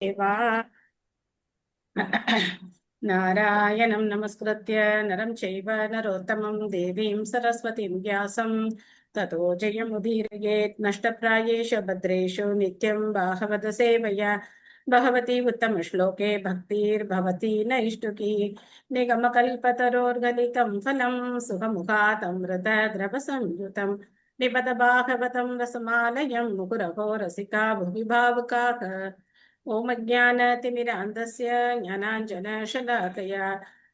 देवा नारायणं नमस्कृत्य नरं चैव नरोत्तमं देवीं सरस्वतीं व्यासं ततो जयमुदीरयेत् नष्टप्रायेषु भद्रेषु नित्यं बाहवद सेवया भगवती उत्तमश्लोके भक्तिर्भवती नैष्टुकी निगमकल्पतरोर्गलितं फलं सुखमुखातमृतद्रवसंयुतं निपत भागवतं रसमालयं मुहुरहो रसिका भुवि भावुकाः ॐ अज्ञानतिमिरान्धस्य ज्ञानाञ्जनशलाकया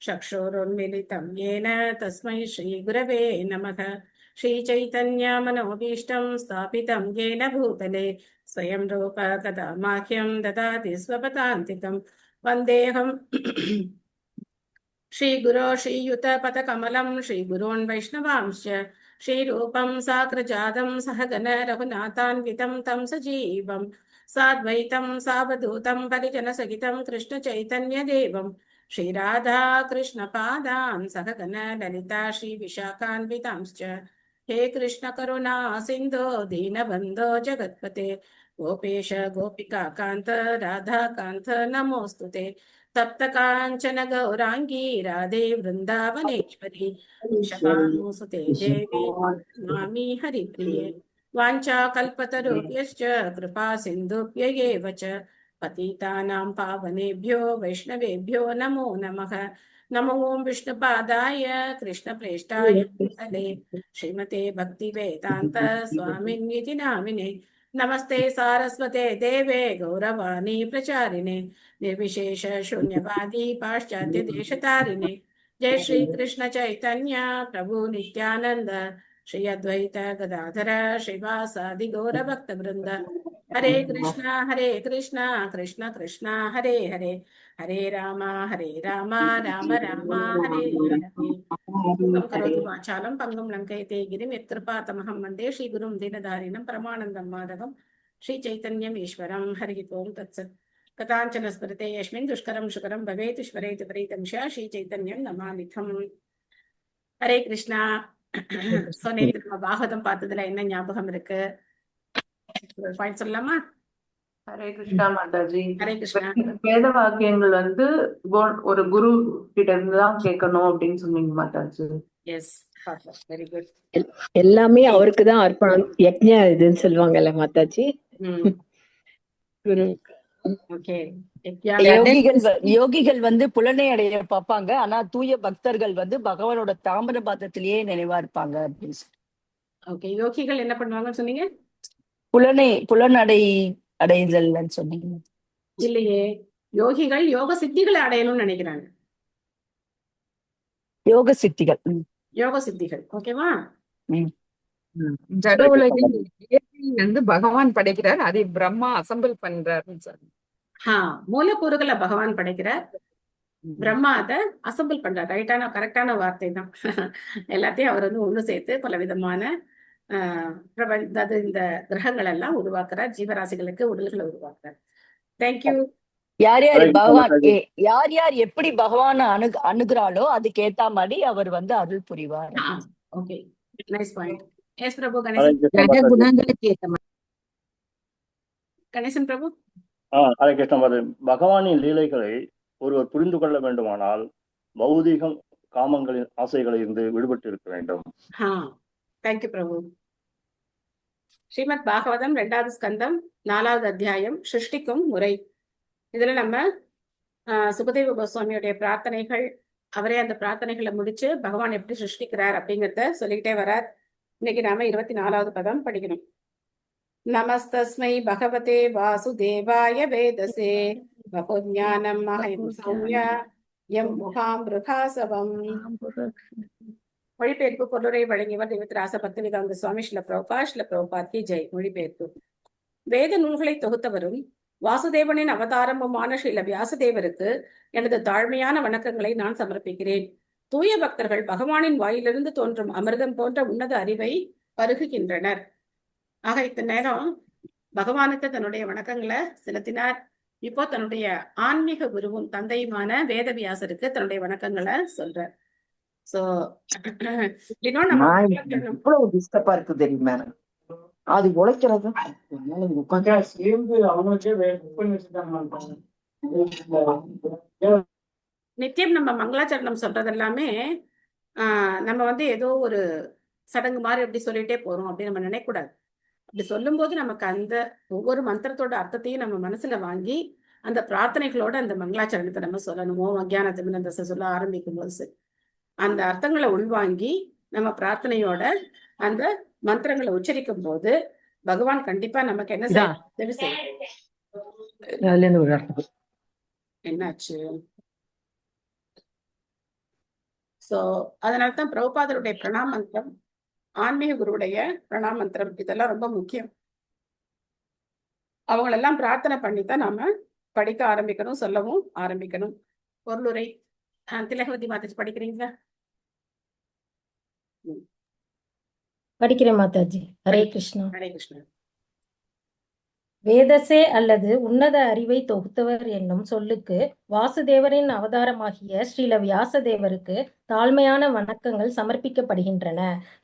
चक्षुरुन्मिलितं येन तस्मै श्रीगुरवे नमः। श्रीचैतन्यमनोभीष्टं स्थापितं येन भूतले स्वयं रूप कदा माह्यं ददाति स्वपदान्तिकं वन्देऽहं श्रीगुरो श्रीयुतपदकमलं श्रीगुरोन् वैष्णवांश्च श्रीरूपं साग्रजातं सहगण रघुनाथान्वितं तं सजीवम् साद्वैतं सावधूतं परिजनसहितं कृष्णचैतन्यदेवं श्रीराधा कृष्णपादान् सहगण ललिता श्रीविशाखान्वितांश्च हे कृष्णकरुणा सिन्धो दीनबन्धो जगत्पते गोपेश गोपिकान्त राधाकान्त नमोऽस्तु ते तप्तकाञ्चन गौराङ्गी राधे वृन्दावनेश्वरी वृषभानुसुते देवी नमामि हरिप्रिये वाञ्छाकल्पतरुभ्यश्च कृपा सिन्धुभ्य एव च पतितानां पावनेभ्यो वैष्णवेभ्यो नमो नमः। नमो ॐ विष्णुपादाय कृष्णप्रेष्ठाय भूतले श्रीमते भक्तिवेदान्त स्वामिन्निति नामिने नमस्ते सारस्वते देवे गौरवाणी प्रचारिणे निर्विशेष शून्यवादी पाश्चात्य देशतारिणे जय श्री कृष्ण चैतन्य प्रभु नित्यानंद श्री अद्वैत गदाधर श्रीवासादि गौर भक्त वृंद हरे कृष्णा कृष्ण कृष्ण हरे हरे हरे राम राम राम हरे हरे मूकं करोति वाचालं पङ्गुं लङ्कयते गिरिं यत्कृपातमहं वन्दे श्रीगुरुं दीनदारिणं परमानन्दं माधवं श्रीचैतन्यम् ईश्वरं हरिः ओं तत्सत् कथाञ्चन स्मृते यस्मिन् दुष्करं सुकरं भवेत् स्मरेत् प्रीतं च श्रीचैतन्यं नमामिथम् हरे கிருஷ்ணா. சோ நேத்து நம்ம பாகவதம் பார்த்ததுல என்ன ஞாபகம் இருக்கு? ஒரு பாயிண்ட் சொல்லலாமா? ஹரே கிருஷ்ணா மாதாஜி. ஹரே கிருஷ்ணா. வேத வாக்கியங்கள் ஒரு குரு கிட்ட இருந்துதான் கேட்கணும் அப்படின்னு சொன்னீங்க மாதாஜி. S, very good. எல்லாமே அவருக்கு தான் அர்ப்பணம், யக்ஞ இதுன்னு சொல்லுவாங்கல்ல மாதாஜி. குரு ஓகே. யோகிகள் புலனை அடைய பார்ப்பாங்க, ஆனா தூய பக்தர்கள் பகவானோட தாமர பாதத்திலேயே நினைவா இருப்பாங்க அப்படின்னு சொல்லி. ஓகே, யோகிகள் என்ன பண்ணுவாங்கன்னு சொன்னீங்க? அடைதல் சொன்னீங்க இல்லையே, யோகிகள் யோக சித்திகளை அடையணும்னு நினைக்கிறாங்க. யோக சித்திகள். ஓகேவா? ஜட உலகில் பகவான் படைக்கிறார், அதை பிரம்மா அசம்பிள் பண்றாருன்னு சொல்லி. மூலக்கூறுகளை பகவான் படைக்கிறார், பிரம்மா அதை அசம்பிள் பண்றார். கரெக்டான வார்த்தை தான். எல்லாத்தையும் அவர் ஒண்ணு சேர்த்து பல விதமான இந்த கிரகங்கள் எல்லாம் உருவாக்குறார், ஜீவராசிகளுக்கு உடல்களை உருவாக்குறார். தேங்க்யூ. யார் யார் எப்படி பகவான அணுகுறாளோ அதுக்கு ஏத்த மாதிரி அவர் அருள் புரிவார். Okay, nice point. S Prabhu. Ganesan Prabhu. Hare Krishna. பகவானின் லீலைகளை ஒருவர் புரிந்து கொள்ள வேண்டுமானால் பௌதிகம் காமங்களின் ஆசைகளை இருந்து விடுபட்டு இருக்க வேண்டும். தேங்க்யூ பிரபு. ஸ்ரீமத் பாகவதம் 2வது ஸ்கந்தம் 4வது அத்தியாயம் சிருஷ்டிக்கும் முறை. இதுல நம்ம சுகதேவ கோஸ்வாமியுடைய பிரார்த்தனைகள், அவரே அந்த பிரார்த்தனைகளை முடிச்சு பகவான் எப்படி சிருஷ்டிக்கிறார் அப்படிங்கிறத சொல்லிக்கிட்டே வரார். இன்னைக்கு நாம 24வது பதம் படிக்கணும். நமஸ்தஸ்மை பகவதே வாசுதேவாய வேதசே வபுஞானம் மஹம் சௌம்ய யம் முகாம் ருகாசவம். மொழிபெயர்ப்பு பொருளை வழங்கியவர் தேவத்ராச பக்திவேதாந்த சுவாமி ஸ்ரீல பிரபுபாத் கி ஜெய். மொழிபெயர்ப்பு. வேத நூல்களை தொகுத்தவரும் வாசுதேவனின் அவதாரமுமான ஸ்ரீல வியாசதேவருக்கு எனது தாழ்மையான வணக்கங்களை நான் சமர்ப்பிக்கிறேன். தூய பக்தர்கள் பகவானின் வாயிலிருந்து தோன்றும் அமிர்தம் போன்ற உன்னத அறிவை பருகுகின்றனர். ஆக இத்தனை நேரம் பகவானுக்கு தன்னுடைய வணக்கங்களை செலுத்தினார். இப்போ தன்னுடைய ஆன்மீக குருவும் தந்தையுமான வேதவியாசருக்கு தன்னுடைய வணக்கங்களை சொல்றார். சோ இவ்வளவு டிஸ்டர்பா இருக்கு தெரியுமா? அது உழைக்கிறது உட்காந்து சேர்ந்து அவங்களுக்கே புக் பண்ணி வச்சுட்டாங்க. நித்தியம் நம்ம மங்களாச்சரணம் சொல்றது எல்லாமே நம்ம வந்து ஏதோ ஒரு சடங்கு மாதிரி அப்படி சொல்லிட்டே போறோம் அப்படின்னு நம்ம நினைக்கக்கூடாது. அப்படி சொல்லும்போது நமக்கு அந்த ஒவ்வொரு மந்திரத்தோட அர்த்தத்தையும் நம்ம மனசுல வாங்கி அந்த பிரார்த்தனைகளோட அந்த மங்களாச்சரணத்தை நம்ம சொல்லணும். ஓம் அஜ்ஞானத்திமிரந்தஸ்ய சொல்ல ஆரம்பிக்கும் போது சரி, அந்த அர்த்தங்களை உள்வாங்கி நம்ம பிரார்த்தனையோட அந்த மந்திரங்களை உச்சரிக்கும் போது பகவான் கண்டிப்பா நமக்கு என்ன இதா உதவி செய்ய. அதுல இருந்து ஒரு அர்த்தம். என்னாச்சு? சோ அதனால்தான் பிரபுபாதருடைய பிரணாமந்திரம், ஆன்மீக குருவுடைய பிரணாமந்திரம் இதெல்லாம் ரொம்ப முக்கியம். அவங்களெல்லாம் பிரார்த்தனை பண்ணித்தான் நாம படிக்க ஆரம்பிக்கணும், சொல்லவும் ஆரம்பிக்கணும். பொருளுரை திலகவதி மாதாஜி படிக்கிறீங்களா? படிக்கிறேன் மாதாஜி. ஹரே கிருஷ்ணா. ஹரே கிருஷ்ணா. வேதசே அல்லது உன்னத அறிவை தொகுத்தவர் என்னும் சொல்லுக்கு வாசுதேவரின் அவதாரமாகிய ஸ்ரீல வியாசதேவருக்கு தாழ்மையான வணக்கங்கள் சமர்ப்பிக்கப்படுகின்றன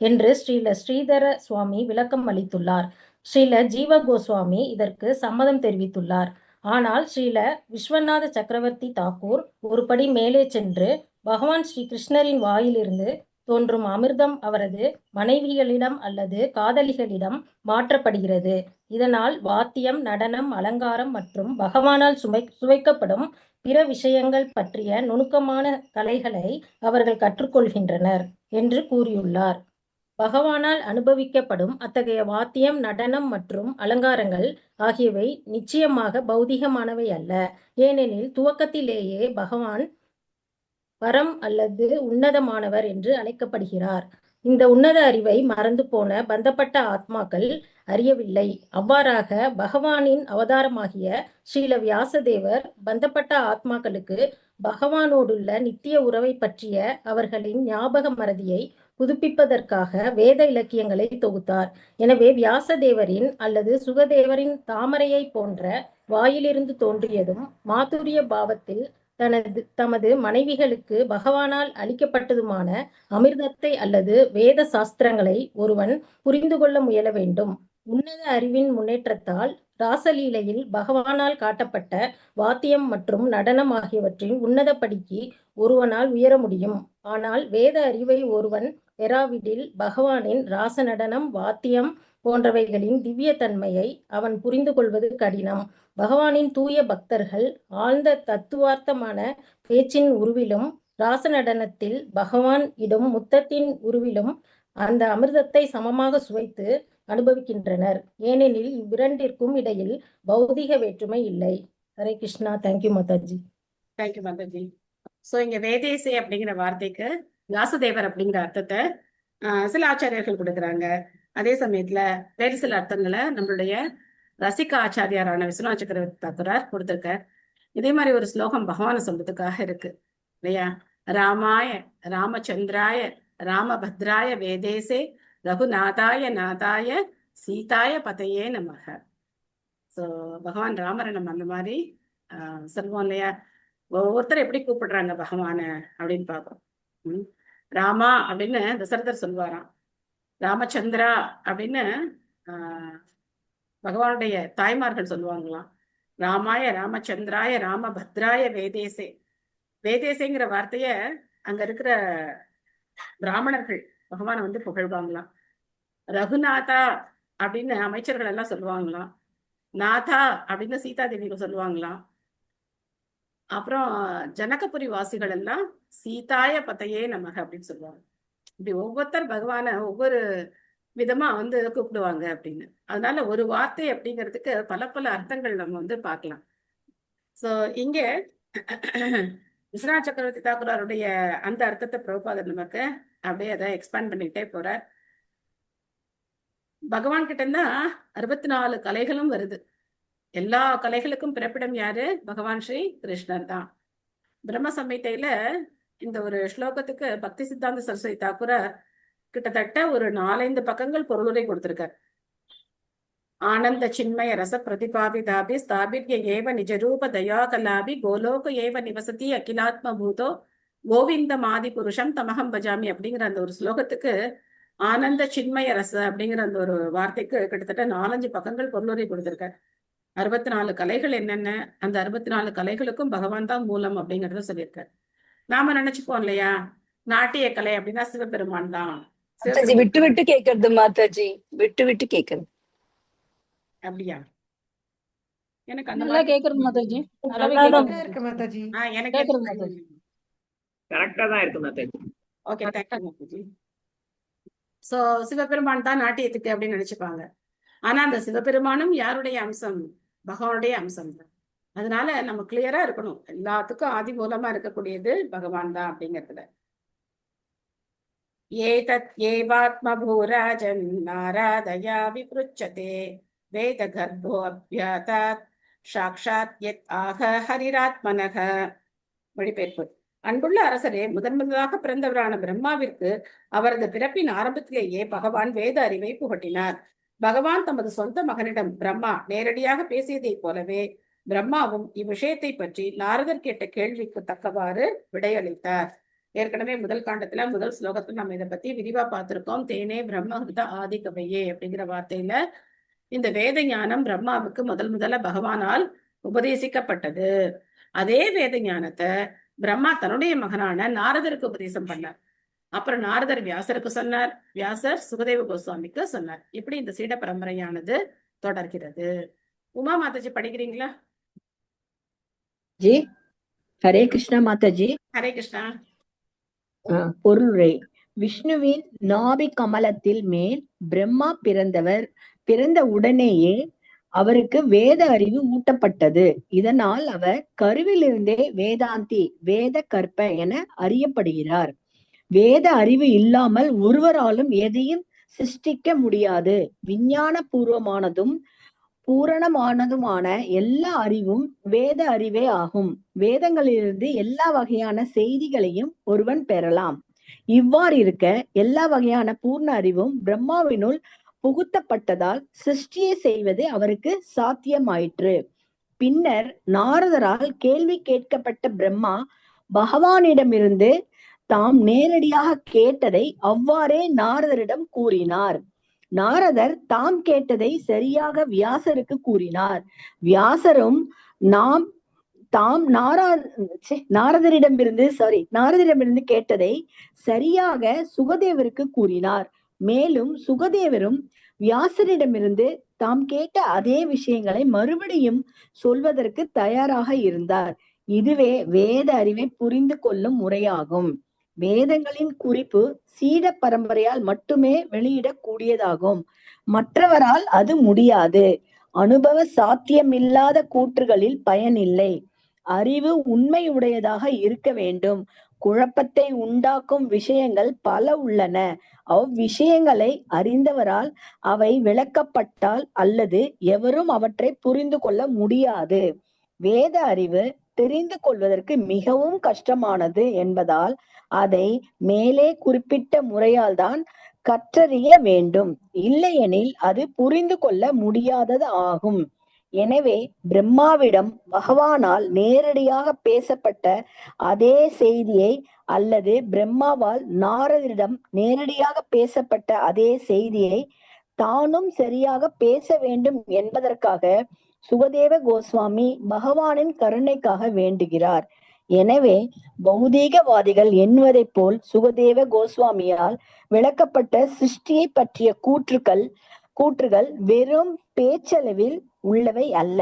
என்று ஸ்ரீல ஸ்ரீதர சுவாமி விளக்கம் அளித்துள்ளார். ஸ்ரீல ஜீவ கோஸ்வாமி இதற்கு சம்மதம் தெரிவித்துள்ளார். ஆனால் ஸ்ரீல விஸ்வநாத சக்கரவர்த்தி தாக்கூர் ஒரு படி மேலே சென்று பகவான் ஸ்ரீ கிருஷ்ணரின் வாயிலிருந்து தோன்றும் அமிர்தம் அவரது மனைவிகளிடம் அல்லது காதலிகளிடம் மாற்றப்படுகிறது. இதனால் வாத்தியம், நடனம், அலங்காரம் மற்றும் பகவானால் சுவைக்கப்படும் பிற விஷயங்கள் பற்றிய நுணுக்கமான கலைகளை அவர்கள் கற்றுக்கொள்கின்றனர் என்று கூறியுள்ளார். பகவானால் அனுபவிக்கப்படும் அத்தகைய வாத்தியம், நடனம் மற்றும் அலங்காரங்கள் ஆகியவை நிச்சயமாக பௌதிகமானவை அல்ல. ஏனெனில் துவக்கத்திலேயே பகவான் பரம் அல்லது உன்னதமானவர் என்று அழைக்கப்படுகிறார். இந்த உன்னத அறிவை மறந்து போன பந்தப்பட்ட ஆத்மாக்கள் அறியவில்லை. அவ்வாறாக பகவானின் அவதாரமாகிய ஸ்ரீல வியாசதேவர் பந்தப்பட்ட ஆத்மாக்களுக்கு பகவானோடுள்ள நித்திய உறவை பற்றிய அவர்களின் ஞாபக மறதியை புதுப்பிப்பதற்காக வேத இலக்கியங்களை தொகுத்தார். எனவே வியாசதேவரின் அல்லது சுகதேவரின் தாமரையை போன்ற வாயிலிருந்து தோன்றியதும் மாதுரிய பாவத்தில் தமது மனைவிகளுக்கு பகவானால் அளிக்கப்பட்டதுமான அமிர்தத்தை அல்லது வேத சாஸ்திரங்களை ஒருவன் புரிந்து கொள்ள முயல வேண்டும். உன்னத அறிவின் முன்னேற்றத்தால் ராசலீலையில் பகவானால் காட்டப்பட்ட வாத்தியம் மற்றும் நடனம் ஆகியவற்றின் உன்னத படிக்கு ஒருவனால் உயர முடியும். ஆனால் வேத அறிவை ஒருவன் பெறாவிடில் பகவானின் ராச நடனம், வாத்தியம் போன்றவைகளின் திவ்ய தன்மையை அவன் புரிந்து கொள்வது கடினம். பகவானின் தூய பக்தர்கள் ஆழ்ந்த தத்துவார்த்தமான பேச்சின் உருவிலும் ராச நடனத்தில் பகவான் இடும் முத்தத்தின் உருவிலும் அந்த அமிர்தத்தை சமமாக சுவைத்து அனுபவிக்கின்றனர். ஏனெனில் இவ்விரண்டிற்கும் இடையில் பௌதிக வேற்றுமை இல்லை. Hare Krishna. Thank you Mataji. Thank you Mataji. So இங்க வேதேசே அப்படிங்கிற வார்த்தைக்கு வியாசதேவர் அப்படிங்கிற அர்த்தத்தை சில ஆச்சாரியர்கள் கொடுக்குறாங்க. அதே சமயத்துல வேறு சில அர்த்தங்களை நம்மளுடைய ரசிக ஆச்சாரியாரான விஸ்வநாத சக்கரவர்த்தி தாக்கூரார் கொடுத்திருக்கார். இதே மாதிரி ஒரு ஸ்லோகம் பகவானை சொல்றதுக்காக இருக்கு இல்லையா? ராமாய ராமச்சந்திராய ராமபத்ராய வேதேசே ரகுநாதாய நாதாய சீதாய பதையே நமக. சோ பகவான் ராமரை நம்ம அந்த மாதிரி சொல்லுவோம் இல்லையா? ஒவ்வொருத்தர் எப்படி கூப்பிடுறாங்க பகவான அப்படின்னு பார்ப்போம். ராமா அப்படின்னு தசரதர் சொல்லுவாராம். ராமச்சந்திரா அப்படின்னு பகவானுடைய தாய்மார்கள் சொல்லுவாங்களாம். ராமாய ராமச்சந்திராய ராமபத்ராய வேதேசே. வேதேசேங்கிற வார்த்தைய அங்க இருக்கிற பிராமணர்கள் பகவானை வந்து புகழ்வாங்களாம். ரகுநாதா அப்படின்னு அமைச்சர்கள் எல்லாம் சொல்லுவாங்களாம். நாதா அப்படின்னு சீதாதேவிகள் சொல்லுவாங்களாம். அப்புறம் ஜனகபுரி வாசிகள் எல்லாம் சீதாய பதையே நமக அப்படின்னு சொல்லுவாங்க. இப்படி ஒவ்வொருத்தர் பகவான ஒவ்வொரு விதமா வந்து கூப்பிடுவாங்க அப்படின்னு. அதனால ஒரு வார்த்தை அப்படிங்கிறதுக்கு பல பல அர்த்தங்கள் நம்ம வந்து பார்க்கலாம். சோ இங்க விஸ்வநாத சக்கரவர்த்தி தாக்கூராருடைய அந்த அர்த்தத்தை பிரபுபாதர் நமக்கு அப்படியே அதை எக்ஸ்பேண்ட் பண்ணிக்கிட்டே போறார். பகவான் கிட்ட இருந்தா 64 கலைகளும் வருது. எல்லா கலைகளுக்கும் பிறப்பிடம் யாரு? பகவான் ஸ்ரீ கிருஷ்ணர் தான். பிரம்ம சம்ஹிதையில இந்த ஒரு ஸ்லோகத்துக்கு பக்தி சித்தாந்த சரஸ்வதி தாக்கூரார் கிட்டத்தட்ட ஒரு 4-5 பக்கங்கள் பொருளுரை கொடுத்திருக்கார். ஆனந்த சின்மய ரச பிரதிபாதிதாபி ஸ்தாபித்ய ஏவ நிஜரூப தயா கலாபி கோலோக ஏவ நிவசதி அகிலாத்ம பூதோ கோவிந்த மாதி புருஷம் தமகம் பஜாமி அப்படிங்கிற அந்த ஒரு ஸ்லோகத்துக்கு ஆனந்த சின்மய ரச அப்படிங்கிற அந்த ஒரு வார்த்தைக்கு கிட்டத்தட்ட 4-5 பக்கங்கள் பொருளுரை கொடுத்திருக்கார். 64 கலைகள் என்னென்ன, அந்த 64 கலைகளுக்கும் பகவான் தான் மூலம் அப்படிங்கறத சொல்லியிருக்காரு. நாம நினைச்சுப்போம் இல்லையா, நாட்டிய கலை அப்படின்னா சிவபெருமான் தான். மாதாஜி விட்டு விட்டு கேக்குறது மாதாஜி, விட்டு விட்டு கேக்குறது. அப்படியா? எனக்கு அந்த நல்லா கேக்குறது மாதாஜி. நல்லாவே நல்லாதான் கேக்குது. இருக்கு மாதாஜி. எனக்கு கேக்குறது மாதாஜி. கரெக்டா தான் இருக்கு Mataji. Okay, thank you Mataji. So Sivaperuman தான் நாட்டியத்துக்கு அப்படின்னு நினைச்சுப்பாங்க. ஆனா அந்த சிவபெருமானும் யாருடைய அம்சம்? பகவானுடைய அம்சம் தான். அதனால நம்ம கிளியரா இருக்கணும், எல்லாத்துக்கும் ஆதி மூலமா இருக்கக்கூடியது பகவான் தான் அப்படிங்கிறதுல. ஏதத் ஏவாத்மபூராஜன் நாராதயா விப்ருச்சதே வேத கர்ப்போ அப்யாதாத் சாக்ஷாத் யத் ஆக ஹரிராத்மனக. மொழிபெயர்ப்பு. அன்புள்ள அரசரே, முதன்முதலாக பிறந்தவரான பிரம்மாவிற்கு அவரது பிறப்பின் ஆரம்பத்திலேயே பகவான் வேத அறிவை புகட்டினார். பகவான் தமது சொந்த மகனிடம் பிரம்மா நேரடியாக பேசியதைப் போலவே பிரம்மாவும் இவ்விஷயத்தை பற்றி நாரதர் கேட்ட கேள்விக்கு தக்கவாறு விடையளித்தார். ஏற்கனவே முதல் காண்டத்துல முதல் ஸ்லோகத்துல நம்ம இதை பத்தி விரிவா பார்த்திருக்கோம். தேனே பிரம்மஹிருத ஆதி கவையே அப்படிங்கிற வார்த்தையில இந்த வேத ஞானம் பிரம்மாவுக்கு முதல்ல பகவானால் உபதேசிக்கப்பட்டது. அதே வேத ஞானத்தை பிரம்மா தன்னுடைய மகனான நாரதருக்கு உபதேசம் பண்ணார். அப்புறம் நாரதர் வியாசருக்கு சொன்னார், வியாசர் சுகதேவ கோஸ்வாமிக்கு சொன்னார். இப்படி இந்த சீட பரம்பரையானது தொடர்கிறது. உமா மாதாஜி படிக்கிறீங்களா? ஜி ஹரே கிருஷ்ணா மாதாஜி. ஹரே கிருஷ்ணா. பொருளுரை. விஷ்ணுவின் நாபி கமலத்தில் மேல் பிரம்மா பிறந்த உடனேயே அவருக்கு வேத அறிவு ஊட்டப்பட்டது. இதனால் அவர் கருவிலிருந்தே வேதாந்தி, வேத கற்ப என அறியப்படுகிறார். வேத அறிவு இல்லாமல் ஒருவராலும் எதையும் சிருஷ்டிக்க முடியாது. விஞ்ஞான பூர்வமானதும் பூரணமானதுமான எல்லா அறிவும் வேத அறிவே ஆகும். வேதங்களிலிருந்து எல்லா வகையான செய்திகளையும் ஒருவன் பெறலாம். இவ்வாறு இருக்க எல்லா வகையான பூர்ண அறிவும் பிரம்மாவினுள் புகுத்தப்பட்டதால் சிருஷ்டியை செய்வது அவருக்கு சாத்தியமாயிற்று. பின்னர் நாரதரால் கேள்வி கேட்கப்பட்ட பிரம்மா பகவானிடமிருந்து தாம் நேரடியாக கேட்டதை அவ்வாறே நாரதரிடம் கூறினார். நாரதர் தாம் கேட்டதை சரியாக வியாசருக்கு கூறினார். வியாசரும் நாரதரிடமிருந்து கேட்டதை சரியாக சுகதேவருக்கு கூறினார். மேலும் சுகதேவரும் வியாசரிடமிருந்து தாம் கேட்ட அதே விஷயங்களை மறுபடியும் சொல்வதற்கு தயாராக இருந்தார். இதுவே வேத அறிவை புரிந்து கொள்ளும் முறையாகும். வேதங்களின் குறிப்பு சீட பரம்பரையால் மட்டுமே வெளியிடக்கூடியதாகும். மற்றவரால் அது முடியாது. அனுபவ சாத்தியமில்லாத கூற்றுகளில் பயனில்லை. அறிவு உண்மையுடையதாக இருக்க வேண்டும். குழப்பத்தை உண்டாக்கும் விஷயங்கள் பல உள்ளன. அவ்விஷயங்களை அறிந்தவரால் அவை விளக்கப்பட்டால் அல்லது எவரும் அவற்றை புரிந்து கொள்ள முடியாது. வேத அறிவு தெரிந்து கொள்வதற்கு மிகவும் கஷ்டமானது என்பதால் அதை மேலே குறிப்பிட்ட முறையால் தான் கற்றறிய வேண்டும். இல்லையெனில் அது புரிந்து கொள்ள முடியாதது ஆகும். எனவே பிரம்மாவிடம் பகவானால் நேரடியாக பேசப்பட்ட அதே செய்தியை அல்லது பிரம்மாவால் நாரதரிடம் நேரடியாக பேசப்பட்ட அதே செய்தியை தானும் சரியாக பேச வேண்டும் என்பதற்காக சுகதேவ கோஸ்வாமி பகவானின் கருணைக்காக வேண்டுகிறார். எனவே பௌதீகவாதிகள் எண்ணுவதை போல் சுகதேவ கோஸ்வாமியால் விளக்கப்பட்ட சிருஷ்டியை பற்றிய கூற்றுகள் வெறும் பேச்சளவில் உள்ளவை அல்ல,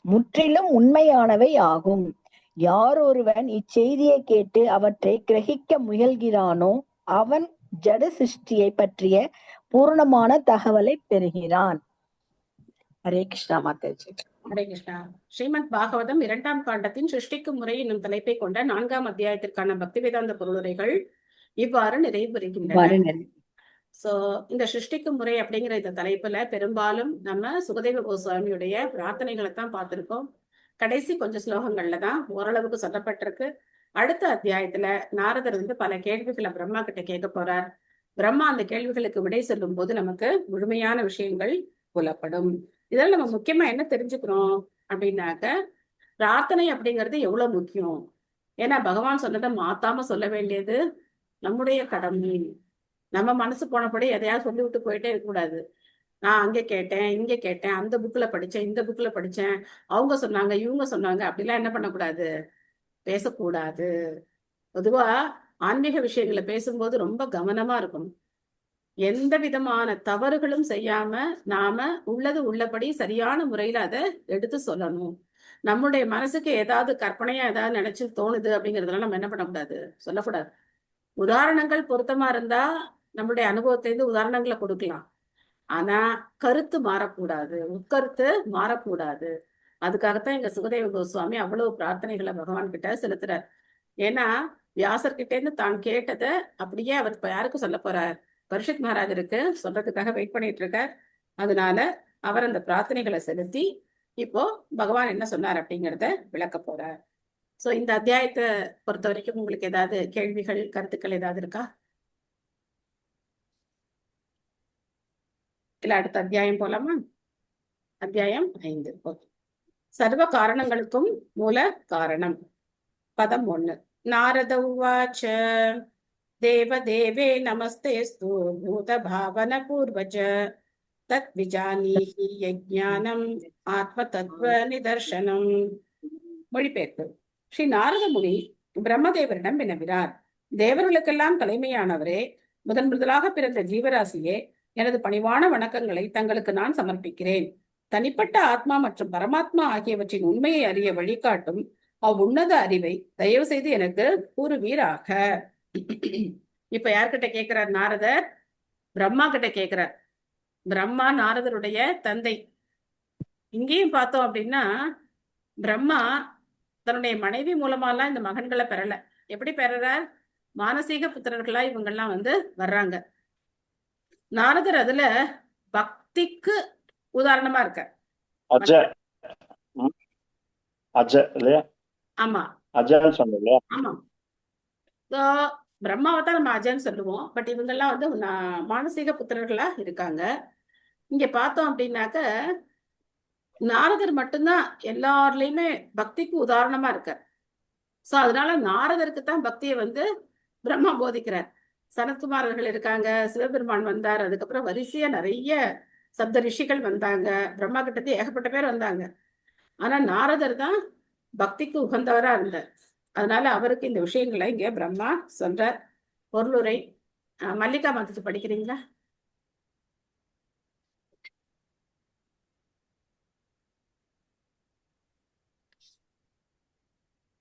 முற்றிலும் உண்மையானவை ஆகும். யாரொருவன் இச்செய்தியை கேட்டு அவற்றை கிரகிக்க முயல்கிறானோ அவன் ஜட சிருஷ்டியை பற்றிய பூர்ணமான தகவலை பெறுகிறான். ஹரே கிருஷ்ணா மாதாஜி. ஹரே கிருஷ்ணா. ஸ்ரீமத் பாகவதம் 2ஆம் காண்டத்தின் சிருஷ்டிக்கும் முறை என்னும் தலைப்பை கொண்ட 4ஆம் அத்தியாயத்திற்கான பக்தி வேதாந்த பொருளுரைகள் இவ்வாறு நிறைவு பெறுகின்றன. சோ இந்த சிருஷ்டிக்கும் முறை அப்படிங்கிற இந்த தலைப்புல பெரும்பாலும் நம்ம சுகதேவ கோஸ்வாமியுடைய பிரார்த்தனைகளை தான் பார்த்திருக்கோம். கடைசி கொஞ்சம் ஸ்லோகங்கள்ல தான் ஓரளவுக்கு சொல்லப்பட்டிருக்கு. அடுத்த அத்தியாயத்துல நாரதர் பல கேள்விகளை பிரம்மா கிட்ட கேட்க போறார். பிரம்மா அந்த கேள்விகளுக்கு விடை சொல்லும் போது நமக்கு முழுமையான விஷயங்கள் புலப்படும். இதெல்லாம் நம்ம முக்கியமா என்ன தெரிஞ்சுக்கிறோம் அப்படின்னாக்க, பிரார்த்தனை அப்படிங்கிறது எவ்வளவு முக்கியம். ஏன்னா பகவான் சொன்னதை மாத்தாம சொல்ல வேண்டியது நம்முடைய கடமை. நம்ம மனசு போனபடி எதையாவது சொல்லி விட்டு போயிட்டே இருக்கக்கூடாது. நான் அங்க கேட்டேன், இங்க கேட்டேன், அந்த புக்ல படிச்சேன், இந்த புக்ல படிச்சேன், அவங்க சொன்னாங்க, இவங்க சொன்னாங்க, அப்படிலாம் என்ன பண்ணக்கூடாது, பேசக்கூடாது. பொதுவா ஆன்மீக விஷயங்களை பேசும்போது ரொம்ப கவனமா இருக்கணும். எந்த விதமான தவறுகளும் செய்யாம நாம உள்ளது உள்ளபடி சரியான முறையில அதை எடுத்து சொல்லணும். நம்முடைய மனசுக்கு ஏதாவது கற்பனையா ஏதாவது நினைச்சு தோணுது அப்படிங்கறதெல்லாம் நம்ம என்ன பண்ணக்கூடாது, சொல்லக்கூடாது. உதாரணங்கள் பொருத்தமா இருந்தா நம்மளுடைய அனுபவத்திலிருந்து உதாரணங்களை கொடுக்கலாம். ஆனா கருத்து மாறக்கூடாது, உட்கருத்து மாறக்கூடாது. அதுக்காகத்தான் எங்க சுகதேவ கோஸ்வாமி அவ்வளவு பிரார்த்தனைகளை பகவான் கிட்ட செலுத்துறார். ஏன்னா வியாசர்கிட்ட இருந்து தான் கேட்டதை அப்படியே அவர் இப்ப யாருக்கு சொல்ல போறார், பரிஷத் மகாராஜருக்கு சொல்றதுக்காக வெயிட் பண்ணிட்டு இருக்கார். அதனால அவர் அந்த பிரார்த்தனைகளை செலுத்தி இப்போ பகவான் என்ன சொன்னார் அப்படிங்கிறத விளக்க போறார். சோ இந்த அத்தியாயத்தை பொறுத்த வரைக்கும் உங்களுக்கு ஏதாவது கேள்விகள், கருத்துக்கள் ஏதாவது இருக்கா? இல்ல அடுத்த அத்தியாயம் போலாமா? அத்தியாயம் 5. சர்வ காரணங்களுக்கும் மூல காரணம். பதம் 1. நாரத உவாச்ச தேவதேவே நமஸ்தேஸ்து பூத பாவன பூர்வஜ தத் விஜானீஹி யஜ்ஞானம் ஆத்ம தத்துவ நிதர்சனம். மொழிபெயர்ப்பு. ஸ்ரீ நாரத முனி பிரம்மதேவரிடம் வினவினார். தேவர்களுக்கெல்லாம் தலைமையானவரே, முதலாக பிறந்த ஜீவராசியே, எனது பணிவான வணக்கங்களை தங்களுக்கு நான் சமர்ப்பிக்கிறேன். தனிப்பட்ட ஆத்மா மற்றும் பரமாத்மா ஆகியவற்றின் உண்மையை அறிய வழிகாட்டும் அவ்வுன்னத அறிவை தயவு செய்து எனக்கு கூறுவீராக. இப்ப யார்கிட்ட கேட்கிறார் நாரதர்? பிரம்மா கிட்ட கேட்கிறார். பிரம்மா நாரதருடைய தந்தை. இங்கேயும் பார்த்தோம் அப்படின்னா பிரம்மா தன்னுடைய மனைவி மூலமாலாம் இந்த மகன்களை பெறல. எப்படி பெறார்? மானசீக புத்திரர்களா இவங்கெல்லாம் வர்றாங்க. நாரதர் அதுல பக்திக்கு உதாரணமா இருக்க. ஆமா, ஆமா. பிரம்மாவை தான் நம்ம அஜன்னு சொல்லுவோம். பட் இவங்கெல்லாம் மானசீக புத்திரர்களா இருக்காங்க. இங்க பார்த்தோம் அப்படின்னாக்க நாரதர் மட்டும்தான் எல்லாருலயுமே பக்திக்கு உதாரணமா இருக்கார். சோ அதனால நாரதருக்கு தான் பக்தியை பிரம்மா போதிக்கிறார். சனத்குமாரர்கள் இருக்காங்க, சிவபெருமான் வந்தார், அதுக்கப்புறம் வரிசையா நிறைய சப்த ரிஷிகள் வந்தாங்க, பிரம்மா கிட்டது ஏகப்பட்ட பேர் வந்தாங்க. ஆனா நாரதர் தான் பக்திக்கு உகந்தவரா இருந்தார். அதனால அவருக்கு இந்த விஷயங்களை இங்க பிரம்மா சொல்றார். பொருளுரை மல்லிகா மாத்துக்கு படிக்கிறீங்களா?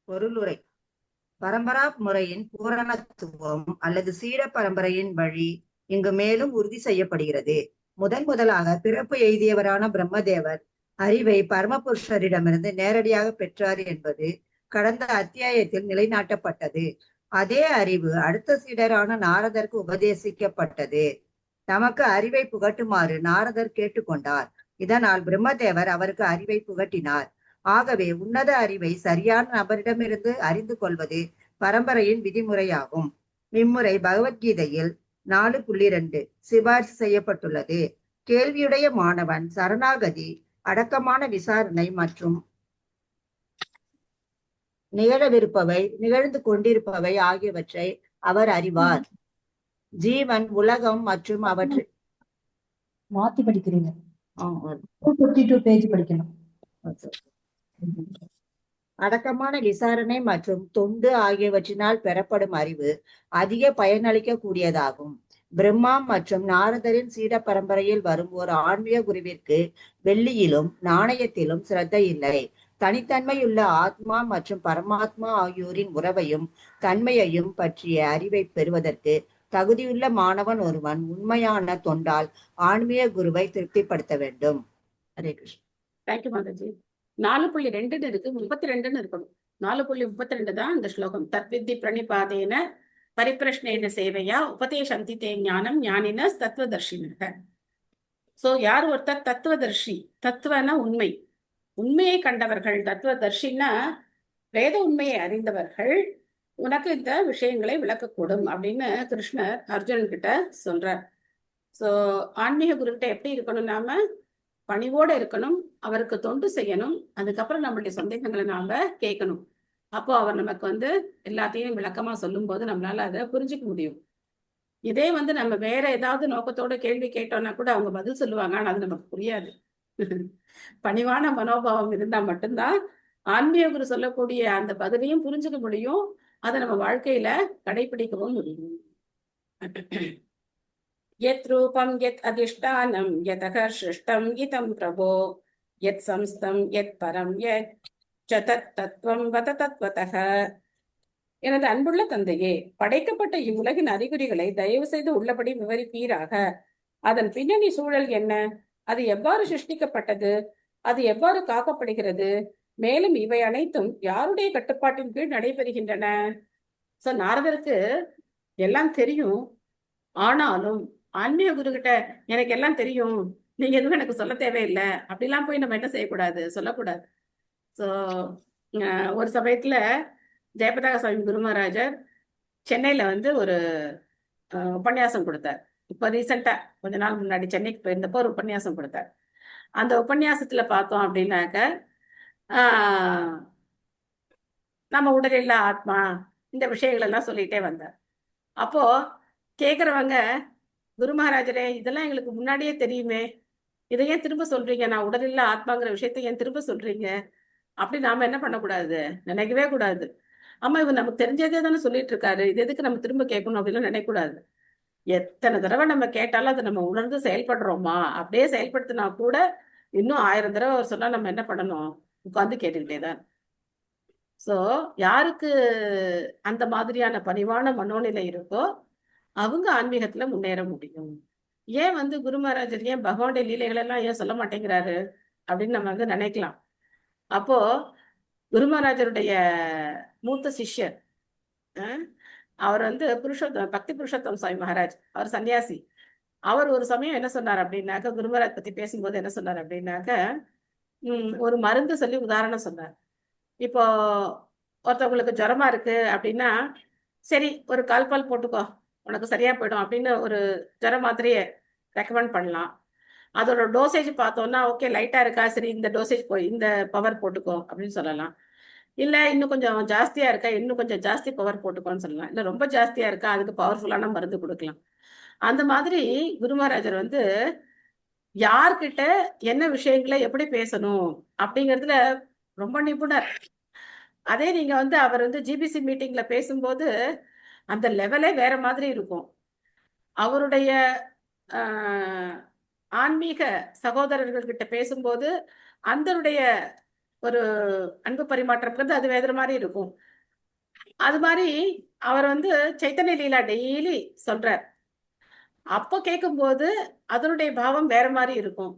பொருளுரை. பரம்பரா முறையின் பூரணத்துவம் அல்லது சீட பரம்பரையின் வழி இங்கு மேலும் உறுதி செய்யப்படுகிறது. முதலாக பிறப்பு எய்தியவரான பிரம்மதேவர் அறிவை பரமபுருஷரிடமிருந்து நேரடியாக பெற்றார் என்பது கடந்த அத்தியாயத்தில் நிலைநாட்டப்பட்டது. அதே அறிவு அடுத்த சீடரான நாரதருக்கு உபதேசிக்கப்பட்டது. தமக்கு அறிவை புகட்டுமாறு நாரதர் கேட்டுக்கொண்டார். இதனால் பிரம்மதேவர் அவருக்கு அறிவை புகட்டினார். ஆகவே உன்னத அறிவை சரியான நபரிடமிருந்து அறிந்து கொள்வது பரம்பரையின் விதிமுறையாகும். இம்முறை பகவத்கீதையில் 4.2 சிபாரிசு செய்யப்பட்டுள்ளது. கேள்வியுடைய மாணவன் சரணாகதி, அடக்கமான விசாரணை மற்றும் நிகழவிருப்பவை, நிகழ்ந்து கொண்டிருப்பவை ஆகியவற்றை அவர் அறிவார். ஜீவன், உலகம் மற்றும் அவற்றை மாத்தி படிக்கிறீங்க. 252 பேஜ் படிக்கணும். அடக்கமான விசாரணை மற்றும் தொண்டு ஆகியவற்றினால் பெறப்படும் அறிவு அதிக பயனளிக்க கூடியதாகும். பிரம்மா மற்றும் நாரதரின் சீட பரம்பரையில் வரும் ஒரு ஆன்மீக குருவிற்கு வெள்ளியிலும் நாணயத்திலும் சிரத்தை இல்லை. தனித்தன்மையுள்ள ஆத்மா மற்றும் பரமாத்மா ஆகியோரின் உறவையும் தன்மையையும் பற்றிய அறிவை பெறுவதற்கு தகுதியுள்ள மாணவன் ஒருவன் உண்மையான தொண்டால் ஆன்மீக குருவை திருப்திப்படுத்த வேண்டும். ஹரே கிருஷ்ணா. தேங்க்யூ மாதாஜி. 4.2 இருக்கு, 32 இருக்கணும். 4.32 தான் இந்த ஸ்லோகம். தத்வித்தி பிரணிபாதேன பரிப்பிரஷ்னேன சேவையா உபதேசந்தி தே ஞானம் ஞானின தத்துவதர்ஷினக. சோ யார் ஒருத்தர் தத்துவதர்ஷி, தத்துவனா உண்மை, உண்மையை கண்டவர்கள், தத்துவதர்ஷின்னா வேத உண்மையை அறிந்தவர்கள், உனக்கு இந்த விஷயங்களை விளக்கக்கூடும் அப்படின்னு கிருஷ்ணர் அர்ஜுனன் கிட்ட சொல்றார். சோ ஆன்மீக குருக்கிட்ட எப்படி இருக்கணும்? நாம பணிவோட இருக்கணும், அவருக்கு தொண்டு செய்யணும், அதுக்கப்புறம் நம்மளுடைய சந்தேகங்களை நாம கேட்கணும். அப்போ அவர் நமக்கு எல்லாத்தையும் விளக்கமா சொல்லும் போது நம்மளால அதை புரிஞ்சுக்க முடியும். இதே வந்து நம்ம வேற ஏதாவது நோக்கத்தோட கேள்வி கேட்டோம்னா கூட அவங்க பதில் சொல்லுவாங்க, ஆனா அது நமக்கு புரியாது. பணிவான மனோபாவம் இருந்தா மட்டும்தான் ஆன்மீக குரு சொல்லக்கூடிய அந்த பதிலையும் புரிஞ்சுக்க முடியும், அதை நம்ம வாழ்க்கையில கடைபிடிக்கவும் முடியும். யத் ரூபம் யத் அதிஷ்டானம் யதக சிருஷ்டம் இதம் பிரபோ யத் சம்ஸ்தம் யத் பரம் யத் தத் தத்துவம் வத தத்வதக. எனது அன்புள்ள தந்தையே, படைக்கப்பட்ட இவ்வுலகின் அறிகுறிகளை தயவு செய்து உள்ளபடி விவரிப்பீராக. அதன் பின்னணி சூழல் என்ன? அது எவ்வாறு சிருஷ்டிக்கப்பட்டது? அது எவ்வாறு காக்கப்படுகிறது? மேலும் இவை அனைத்தும் யாருடைய கட்டுப்பாட்டின் கீழ் நடைபெறுகின்றன? சோ நாரதருக்கு எல்லாம் தெரியும். ஆனாலும் ஆன்மீக குரு கிட்ட எனக்கு எல்லாம் தெரியும், நீங்க எதுவும் எனக்கு சொல்ல தேவையில்லை அப்படிலாம் போய் நம்ம என்ன செய்யக்கூடாது, சொல்லக்கூடாது. சோ ஒரு சமயத்துல ஜெயபதாக சுவாமி குரு மகாராஜர் சென்னையில வந்து ஒரு உபன்யாசம் கொடுத்தார். இப்ப ரீசெண்டா கொஞ்ச நாள் முன்னாடி சென்னைக்கு போயிருந்தப்போ ஒரு உபன்யாசம் கொடுத்தார். அந்த உபன்யாசத்துல பார்த்தோம் அப்படின்னாக்க நம்ம உடலில்லா ஆத்மா இந்த விஷயங்கள் எல்லாம் சொல்லிட்டே வந்தார். அப்போ கேக்குறவங்க, குரு மகாராஜரே இதெல்லாம் எங்களுக்கு முன்னாடியே தெரியுமே, இதை ஏன் திரும்ப சொல்றீங்க? நான் உடலில்லா ஆத்மாங்கிற விஷயத்தை ஏன் திரும்ப சொல்றீங்க? அப்படி நாம என்ன பண்ணக்கூடாது, நினைக்கவே கூடாது. ஆமா, இவர் நமக்கு தெரிஞ்சதே தானே சொல்லிட்டு இருக்காரு, இது எதுக்கு நம்ம திரும்ப கேட்கணும் அப்படின்னு நினைக்கக்கூடாது. எத்தனை தடவை நம்ம கேட்டாலும் அதை நம்ம உணர்ந்து செயல்படுறோமா? அப்படியே செயல்படுத்தினா கூட இன்னும் 1000 தடவை அவர் சொன்னா நம்ம என்ன பண்ணணும்? உட்கார்ந்து கேட்டுக்கிட்டேதான். சோ யாருக்கு அந்த மாதிரியான பணிவான மனோநிலை இருக்கோ அவங்க ஆன்மீகத்துல முன்னேற முடியும். ஏன் வந்து குரு மகாராஜர் ஏன் பகவானுடைய லீலைகள் எல்லாம் ஏன் சொல்ல மாட்டேங்கிறாரு அப்படின்னு நம்ம வந்து நினைக்கலாம். அப்போ குரு மகாராஜருடைய மூத்த சிஷ்யர் அவர் வந்து பக்தி புருஷோத்தம் சுவாமி மகாராஜ், அவர் சன்னியாசி. அவர் ஒரு சமயம் என்ன சொன்னார் அப்படின்னாக்க, குரு மகாராஜ் பத்தி பேசும்போது என்ன சொன்னார் அப்படின்னாக்க, ஒரு மருந்து சொல்லி உதாரணம் சொன்னார். இப்போ ஒருத்தவங்களுக்கு ஜுரமா இருக்கு அப்படின்னா, சரி ஒரு கால்பால் போட்டுக்கோ உனக்கு சரியா போயிடும் அப்படின்னு ஒரு ஜுர மாத்திரையை ரெக்கமெண்ட் பண்ணலாம். அதோட டோசேஜ் பார்த்தோம்னா ஓகே லைட்டா இருக்கா, சரி இந்த டோசேஜ் இந்த பவர் போட்டுக்கோ அப்படின்னு சொல்லலாம். இல்ல இன்னும் கொஞ்சம் ஜாஸ்தியா இருக்கா, இன்னும் கொஞ்சம் ஜாஸ்தி பவர் போட்டுக்கோன்னு சொல்லலாம். இல்ல ரொம்ப ஜாஸ்தியா இருக்கா, அதுக்கு பவர்ஃபுல்லான மருந்து கொடுக்கலாம். அந்த மாதிரி குரு மகாராஜர் வந்து யார்கிட்ட என்ன விஷயங்களை எப்படி பேசணும் அப்படிங்கிறதுல ரொம்ப நிபுணர். அதே நீங்க வந்து அவர் வந்து ஜிபிசி மீட்டிங்ல பேசும்போது அந்த லெவலே வேற மாதிரி இருக்கும். அவருடைய ஆன்மீக சகோதரர்கள் கிட்ட பேசும்போது அந்தருடைய ஒரு அன்பு பரிமாற்றம் அது வேற மாதிரி இருக்கும். அது மாதிரி அவர் வந்து சைத்தன்ய லீலா டெய்லி சொல்றார். அப்போ கேட்கும்போது அதனுடைய பாவம் வேற மாதிரி இருக்கும்.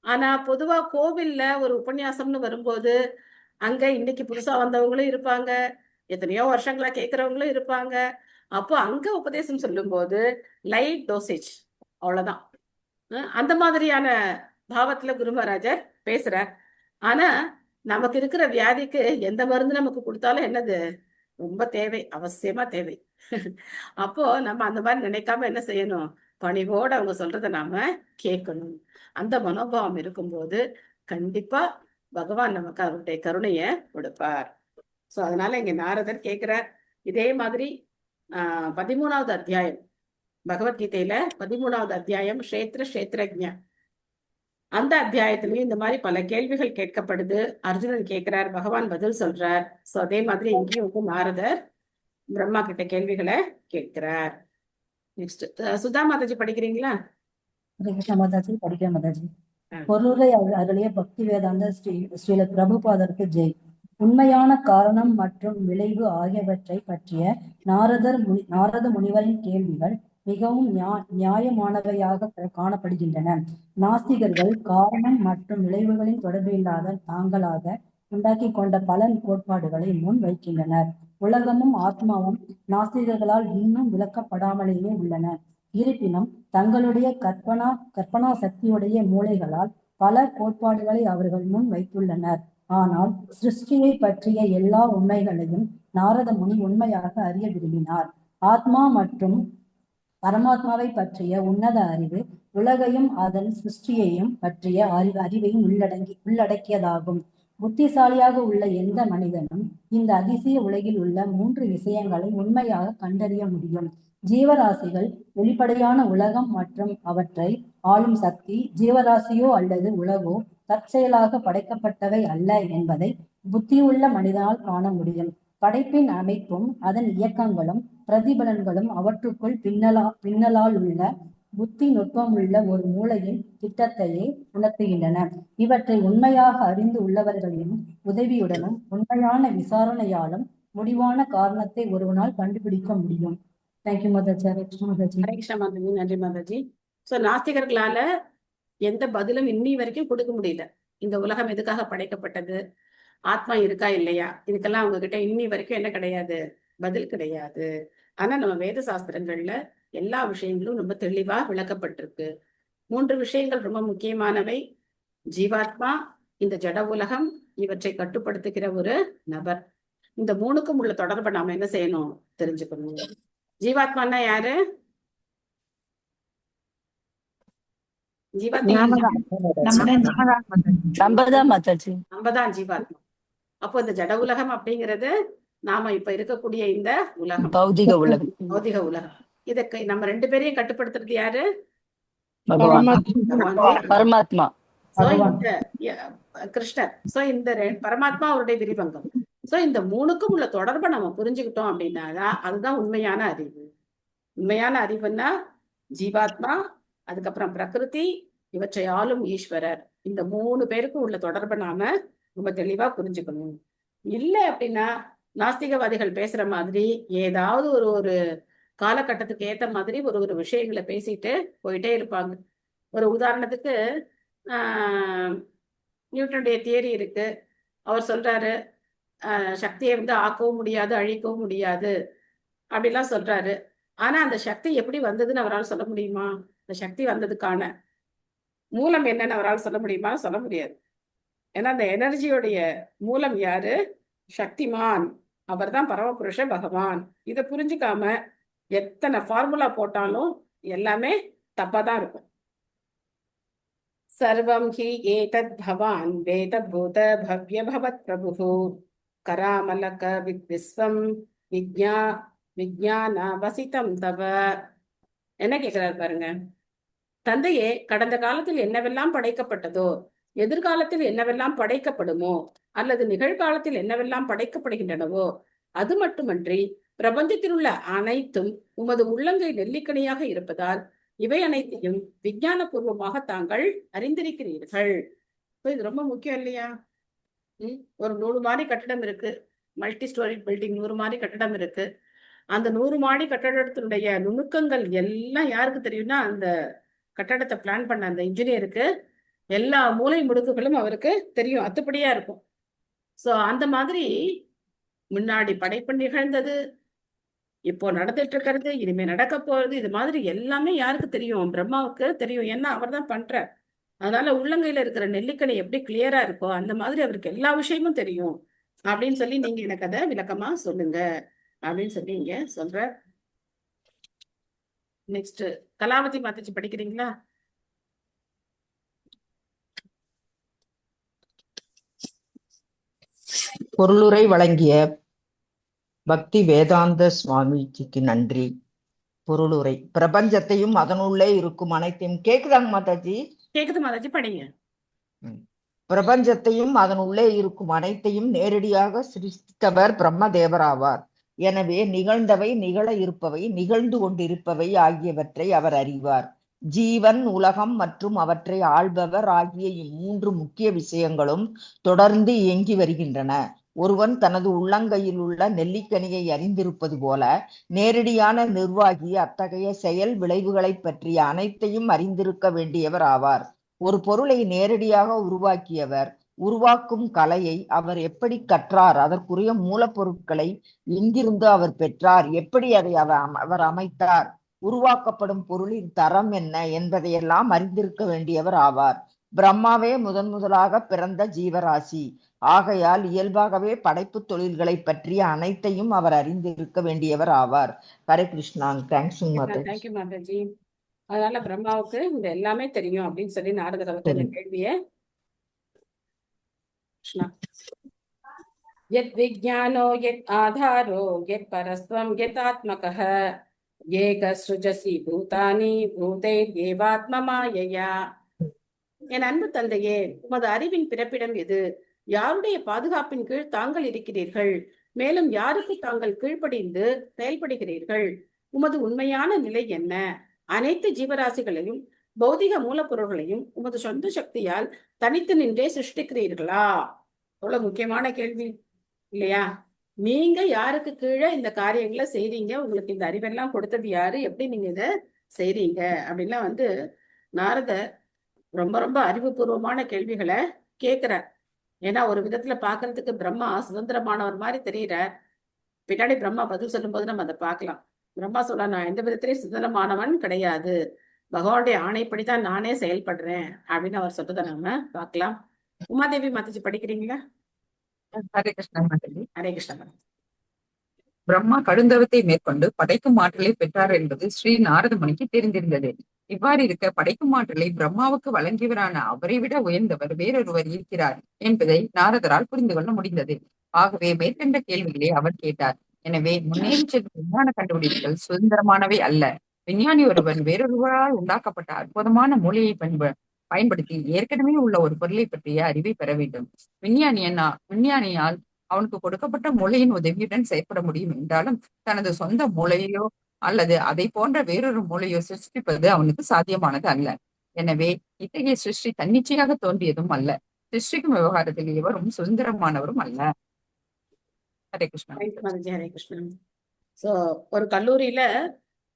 ஆனா பொதுவா கோவில்ல ஒரு உபன்யாசம்னு வரும்போது அங்க இன்னைக்கு புதுசா வந்தவங்களும் இருப்பாங்க, எத்தனையோ வருஷங்களா கேட்கறவங்களும் இருப்பாங்க. அப்போ அங்க உபதேசம் சொல்லும் போது லைட் டோசேஜ் அவ்வளவுதான். அந்த மாதிரியான பாவத்துல குரு மகாராஜர் பேசுறார். ஆனா நமக்கு இருக்கிற வியாதிக்கு எந்த மருந்து நமக்கு கொடுத்தாலும் என்னது ரொம்ப தேவை, அவசியமா தேவை. அப்போ நம்ம அந்த மாதிரி நினைக்காம என்ன செய்யணும், பணிவோட அவங்க சொல்றதை நாம கேட்கணும். அந்த மனோபாவம் இருக்கும்போது கண்டிப்பா பகவான் நமக்கு அவருடைய கருணைய கொடுப்பார். சோ அதனால இங்க நாரதர் கேட்கிறார். இதே மாதிரி 13வது அத்தியாயம் பகவத்கீதையில 13வது அத்தியாயம் க்ஷேத்ரஜ்ஞ, அந்த அத்தியாயத்திலயும் இந்த மாதிரி பல கேள்விகள் கேட்கப்படுது. அர்ஜுனன் கேட்கிறார், பகவான் பதில் சொல்றார். சோ அதே மாதிரி இங்கேயும் வந்து நாரதர் பிரம்மா கிட்ட கேள்விகளை கேட்கிறார். நெக்ஸ்ட் சுதா மாதாஜி படிக்கிறீங்களா? கிருஷ்ண மாதாஜி படிக்கிறேன் மாதாஜி. பொருளுரை அருளிய பக்தி வேதாந்த ஸ்ரீல பிரபுபாதருக்கு ஜெய். உண்மையான காரணம் மற்றும் விளைவு ஆகியவற்றை பற்றிய நாரத முனிவரின் கேள்விகள் மிகவும் நியாயமானவையாக காணப்படுகின்றன. நாஸ்திகர்கள் காரணம் மற்றும் விளைவுகளின் தொடர்பில்லாத தாங்களாக உண்டாக்கி கொண்ட பலன் கோட்பாடுகளை முன் வைக்கின்றனர். உலகமும் ஆத்மாவும் நாஸ்திகர்களால் இன்னும் விளக்கப்படாமலேயே உள்ளன. இருப்பினும் தங்களுடைய கற்பனா சக்தியுடைய மூளைகளால் பல கோட்பாடுகளை அவர்கள் முன் வைத்துள்ளனர். ஆனால் சிருஷ்டியை பற்றிய எல்லா உண்மைகளையும் நாரத முனி உண்மையாக அறிய விரும்பினார். ஆத்மா மற்றும் பரமாத்மாவை பற்றிய உன்னத அறிவு உலகையும் அதன் சிருஷ்டியையும் பற்றிய அறிவையும் உள்ளடக்கியதாகும். புத்திசாலியாக உள்ள எந்த மனிதனும் இந்த அதிசய உலகில் உள்ள 3 விஷயங்களை உண்மையாக கண்டறிய முடியும். ஜீவராசிகள், வெளிப்படையான உலகம் மற்றும் அவற்றை ஆளும் சக்தி, ஜீவராசியோ அல்லது உலகோ தற்செயலாக படைக்கப்பட்டவை அல்ல என்பதை புத்தியுள்ள மனிதனால் காண முடியும். படைப்பின் அமைப்பும் அதன் இயக்கங்களும் பிரதிபலன்களும் அவற்றுக்குள் பின்னலால் உள்ள புத்தி நுட்பமுள்ள ஒரு மூளையின் திட்டத்தையே உணர்த்துகின்றன. இவற்றை உண்மையாக அறிந்து உள்ளவர்களின் உதவியுடனும் உண்மையான விசாரணையாலும் முடிவான காரணத்தை ஒருவனால் கண்டுபிடிக்க முடியும். தேங்க்யூ மாதாஜி. ஹரே கிருஷ்ண மாதாஜி. ஹரே கிருஷ்ண மாதாஜி. நன்றி மாதாஜி. சோ நாஸ்திகர்களால எந்த பதிலும் இன்னி வரைக்கும் கொடுக்க முடியல. இந்த உலகம் எதுக்காக படைக்கப்பட்டது, ஆத்மா இருக்கா இல்லையா, இதுக்கெல்லாம் அவங்க கிட்ட இன்னி வரைக்கும் என்ன கிடையாது, பதில் கிடையாது. ஆனா நம்ம வேத சாஸ்திரங்கள்ல எல்லா விஷயங்களும் ரொம்ப தெளிவா விளக்கப்பட்டிருக்கு. 3 விஷயங்கள் ரொம்ப முக்கியமானவை. ஜீவாத்மா, இந்த ஜட உலகம், இவற்றை கட்டுப்படுத்துகிற ஒரு நபர். இந்த 3க்கும் உள்ள தொடர்பை நாம என்ன செய்யணும், தெரிஞ்சுக்கணும். ஜீவாத்மான்னா யாரு? ஜீவாத்மா நம்பதான் மாதாஜி. நம்மதான் ஜீவாத்மா. அப்போ இந்த ஜட உலகம் அப்படிங்கிறது நாம இப்ப இருக்கக்கூடிய இந்த உலகம், பௌதிக உலகம். பௌதிக உலகம். இதுக்கு நம்ம 2 பேரையும் கட்டுப்படுத்துறது யாரு? பகவான், பரமாத்மா. சோ இந்த கிருஷ்ணர். சோ இந்த பரமாத்மா அவருடைய விரிவங்கம். சோ இந்த 3க்கும் உள்ள தொடர்பை நம்ம புரிஞ்சுக்கிட்டோம் அப்படின்னா அதுதான் உண்மையான அறிவு. உண்மையான அறிவுன்னா ஜீவாத்மா, அதுக்கப்புறம் பிரகிருதி, இவற்றை ஆளும் ஈஸ்வரர். இந்த 3 பேருக்கும் உள்ள தொடர்பை நாம ரொம்ப தெளிவா புரிஞ்சுக்கணும். இல்லை அப்படின்னா நாஸ்திகவாதிகள் பேசுற மாதிரி ஏதாவது ஒரு காலகட்டத்துக்கு ஏத்த மாதிரி ஒரு விஷயங்களை பேசிட்டு போயிட்டே இருப்பாங்க. ஒரு உதாரணத்துக்கு நியூட்டனுடைய தியரி இருக்கு. அவர் சொல்றாரு சக்தியை ஆக்கவும் முடியாது, அழிக்கவும் முடியாது அப்படிலாம் சொல்றாரு. ஆனா அந்த சக்தி எப்படி வந்ததுன்னு அவரால் சொல்ல முடியுமா? அந்த சக்தி வந்ததுக்கான மூலம் என்னன்னு அவரால் சொல்ல முடியுமா? சொல்ல முடியாது. ஏன்னா அந்த எனர்ஜியோடைய மூலம் யாரு? சக்திமான். அவர் தான் பரமபுருஷ பகவான். இதை புரிஞ்சுக்காம எத்தனை ஃபார்முலா போட்டாலும் எல்லாமே தப்பாதான் இருக்கும். சர்வம் ஹி ஏதத் பவான் வேத பூத பவ்ய பவத் பிரபு கராமலக விஸ்வம் விஜ்ஞான வசிதம் தவ. என்ன கேட்கிறாரு பாருங்க. தந்தையே, கடந்த காலத்தில் என்னவெல்லாம் படைக்கப்பட்டதோ, எதிர்காலத்தில் என்னவெல்லாம் படைக்கப்படுமோ, அல்லது நிகழ்காலத்தில் என்னவெல்லாம் படைக்கப்படுகின்றனவோ, அது மட்டுமன்றி பிரபஞ்சத்தில் உள்ள அனைத்தும் உமது உள்ளங்கை நெல்லிக்கனியாக இருப்பதால் இவை அனைத்தையும் விஞ்ஞான பூர்வமாக தாங்கள் அறிந்திருக்கிறீர்கள். இது ரொம்ப முக்கியம் இல்லையா? ஒரு 100 மாடி கட்டடம் இருக்கு, மல்டி ஸ்டோரி பில்டிங், 100 மாடி கட்டடம் இருக்கு. அந்த 100 மாடி கட்டடத்தினுடைய நுணுக்கங்கள் எல்லாம் யாருக்கு தெரியும்னா அந்த கட்டடத்தை பிளான் பண்ண அந்த இன்ஜினியருக்கு எல்லா மூலை முடுக்குகளும் அவருக்கு தெரியும், அத்துப்படியா இருக்கும். சோ அந்த மாதிரி முன்னாடி படைப்பு நிகழ்ந்தது, இப்போ நடந்துட்டு இருக்கிறது, இனிமே நடக்க போறது, இது மாதிரி எல்லாமே யாருக்கு தெரியும்? பிரம்மாவுக்கு தெரியும். ஏன்னா அவர் தான் பண்றார். அதனால உள்ளங்கையில இருக்கிற நெல்லிக்கனி எப்படி கிளியரா இருக்கோ அந்த மாதிரி அவருக்கு எல்லா விஷயமும் தெரியும் அப்படின்னு சொல்லி நீங்க எனக்கு அதை விளக்கமா சொல்லுங்க அப்படின்னு சொல்லி இங்க சொல்ற. நெக்ஸ்ட் கலாவதி மாதாஜி படிக்கிறீங்களா? பொருளுரை வழங்கிய பக்தி வேதாந்த சுவாமிஜிக்கு நன்றி. பொருளுரை. பிரபஞ்சத்தையும் அதனுள்ளே இருக்கும் அனைத்தையும். கேக்குதாங்க மாதாஜி? கேக்குது மாதாஜி, படிங்க. பிரபஞ்சத்தையும் அதனுள்ளே இருக்கும் அனைத்தையும் நேரடியாக சிருஷ்டித்தவர் பிரம்மதேவர் ஆவார். எனவே நிகழ்ந்தவை, நிகழ இருப்பவை, நிகழ்ந்து கொண்டிருப்பவை ஆகியவற்றை அவர் அறிவார். ஜீவன், உலகம் மற்றும் அவற்றை ஆள்பவர் ஆகிய இம்மூன்று முக்கிய விஷயங்களும் தொடர்ந்து இயங்கி வருகின்றன. ஒருவன் தனது உள்ளங்கையில் உள்ள நெல்லிக்கனியை அறிந்திருப்பது போல நேரடியான நிர்வாகி அத்தகைய செயல் விளைவுகளை பற்றிய அனைத்தையும் அறிந்திருக்க வேண்டியவர் ஆவார். ஒரு பொருளை நேரடியாக உருவாக்கியவர் உருவாக்கும் கலையை அவர் எப்படி கற்றார், அதற்குரிய மூலப்பொருட்களை எங்கிருந்து அவர் பெற்றார், எப்படி அதை அவர் அமைத்தார், உருவாக்கப்படும் பொருளின் தரம் என்ன என்பதையெல்லாம் அறிந்திருக்க வேண்டியவர் ஆவார். பிரம்மாவே முதலாக பிறந்த ஜீவராசி. ஆகையால் இயல்பாகவே படைப்பு தொழில்களை பற்றிய அனைத்தையும் அவர் அறிந்திருக்க வேண்டியவர் ஆவார். ஹரே கிருஷ்ணா. தேங்க்யூ மாதாஜி. அதனால பிரம்மாவுக்கு இந்த எல்லாமே தெரியும் அப்படின்னு சொல்லி நாரதர் அவர்கிட்ட இந்த கேள்வியை கிருஷ்ணா. யத் விஜ்ஞானோ யத் ஆதாரோ யத் பரஸ்த்வம் யத் ஆத்மகः ஏக ஸ்ருஜசி பூதானி பூதைர் ஏவாத்ம மாயையா. என் அன்பு தந்தையே, உமது அறிவின் பிறப்பிடம் எது? யாருடைய பாதுகாப்பின் கீழ் தாங்கள் இருக்கிறீர்கள்? மேலும் யாருக்கு தாங்கள் கீழ்ப்படிந்து செயல்படுகிறீர்கள்? உமது உண்மையான நிலை என்ன? அனைத்து ஜீவராசிகளையும் பௌதிக மூலப்பொருள்களையும் உமது சொந்த சக்தியால் தனித்து நின்றே சிருஷ்டிக்கிறீர்களா? அவ்வளவு முக்கியமான கேள்வி இல்லையா? நீங்க யாருக்கு கீழே இந்த காரியங்களை செய்றீங்க? உங்களுக்கு இந்த அறிவெல்லாம் கொடுத்தது யாரு? எப்படி நீங்க இதை செய்றீங்க அப்படின்லாம் நாரதர் ரொம்ப ரொம்ப அறிவுபூர்வமான கேள்விகளை கேட்கிறார். ஏன்னா ஒரு விதத்துல பாக்குறதுக்கு பிரம்மா சுதந்திரமானவர் மாதிரி தெரியுறார். பின்னாடி பிரம்மா பதில் சொல்லும் போது நம்ம அதை பார்க்கலாம். பிரம்மா சொல்ல, நான் எந்த விதத்திலையும் சுதந்திரமானவன் கிடையாது, பகவானுடைய ஆணைப்படிதான் நானே செயல்படுறேன் அப்படின்னு அவர் சொல்றதை நாம பார்க்கலாம். உமாதேவி மாதாஜி படிக்கிறீங்களா? ஹரே கிருஷ்ணா மாதாஜி. ஹரே கிருஷ்ணா மாதாஜி. பிரம்மா கடுந்தவத்தை மேற்கொண்டு படைக்கும் ஆற்றலை பெற்றார் என்பது ஸ்ரீ நாரத முனிக்கு தெரிந்திருந்தது. இவ்வாறு இருக்க படைக்கும் ஆற்றலை பிரம்மாவுக்கு வழங்கியவரான அவரை விட உயர்ந்தவர் வேறொருவர் இருக்கிறார் என்பதை நாரதரால் புரிந்து கொள்ள முடிந்தது. ஆகவே மேற்கண்ட கேள்விகளை அவர் கேட்டார். எனவே முன்னேறி செல்லும் விஞ்ஞான கண்டுபிடிப்புகள் சுதந்திரமானவை அல்ல. விஞ்ஞானி ஒருவன் வேறொருவரால் உண்டாக்கப்பட்ட அற்புதமான மூளையை பயன்படுத்தி ஏற்கனவே உள்ள ஒரு பொருளை பற்றிய அறிவை பெற வேண்டும். விஞ்ஞானியால் அவனுக்கு கொடுக்கப்பட்ட மூளையின் உதவியுடன் செயற்பட முடியும் என்றாலும் தனது சொந்த மூளையோ அல்லது அதை போன்ற வேறொரு மூளையோ சிருஷ்டிப்பது அவனுக்கு சாத்தியமானது அல்ல. எனவே இத்தகைய சிருஷ்டி தன்னிச்சையாக தோன்றியதும் அல்ல. சிருஷ்டிக்கும் விவகாரத்தில் எவரும் சுதந்திரமானவரும் அல்ல. ஹரே கிருஷ்ணா. ஹரே கிருஷ்ணா. சோ ஒரு கல்லூரியில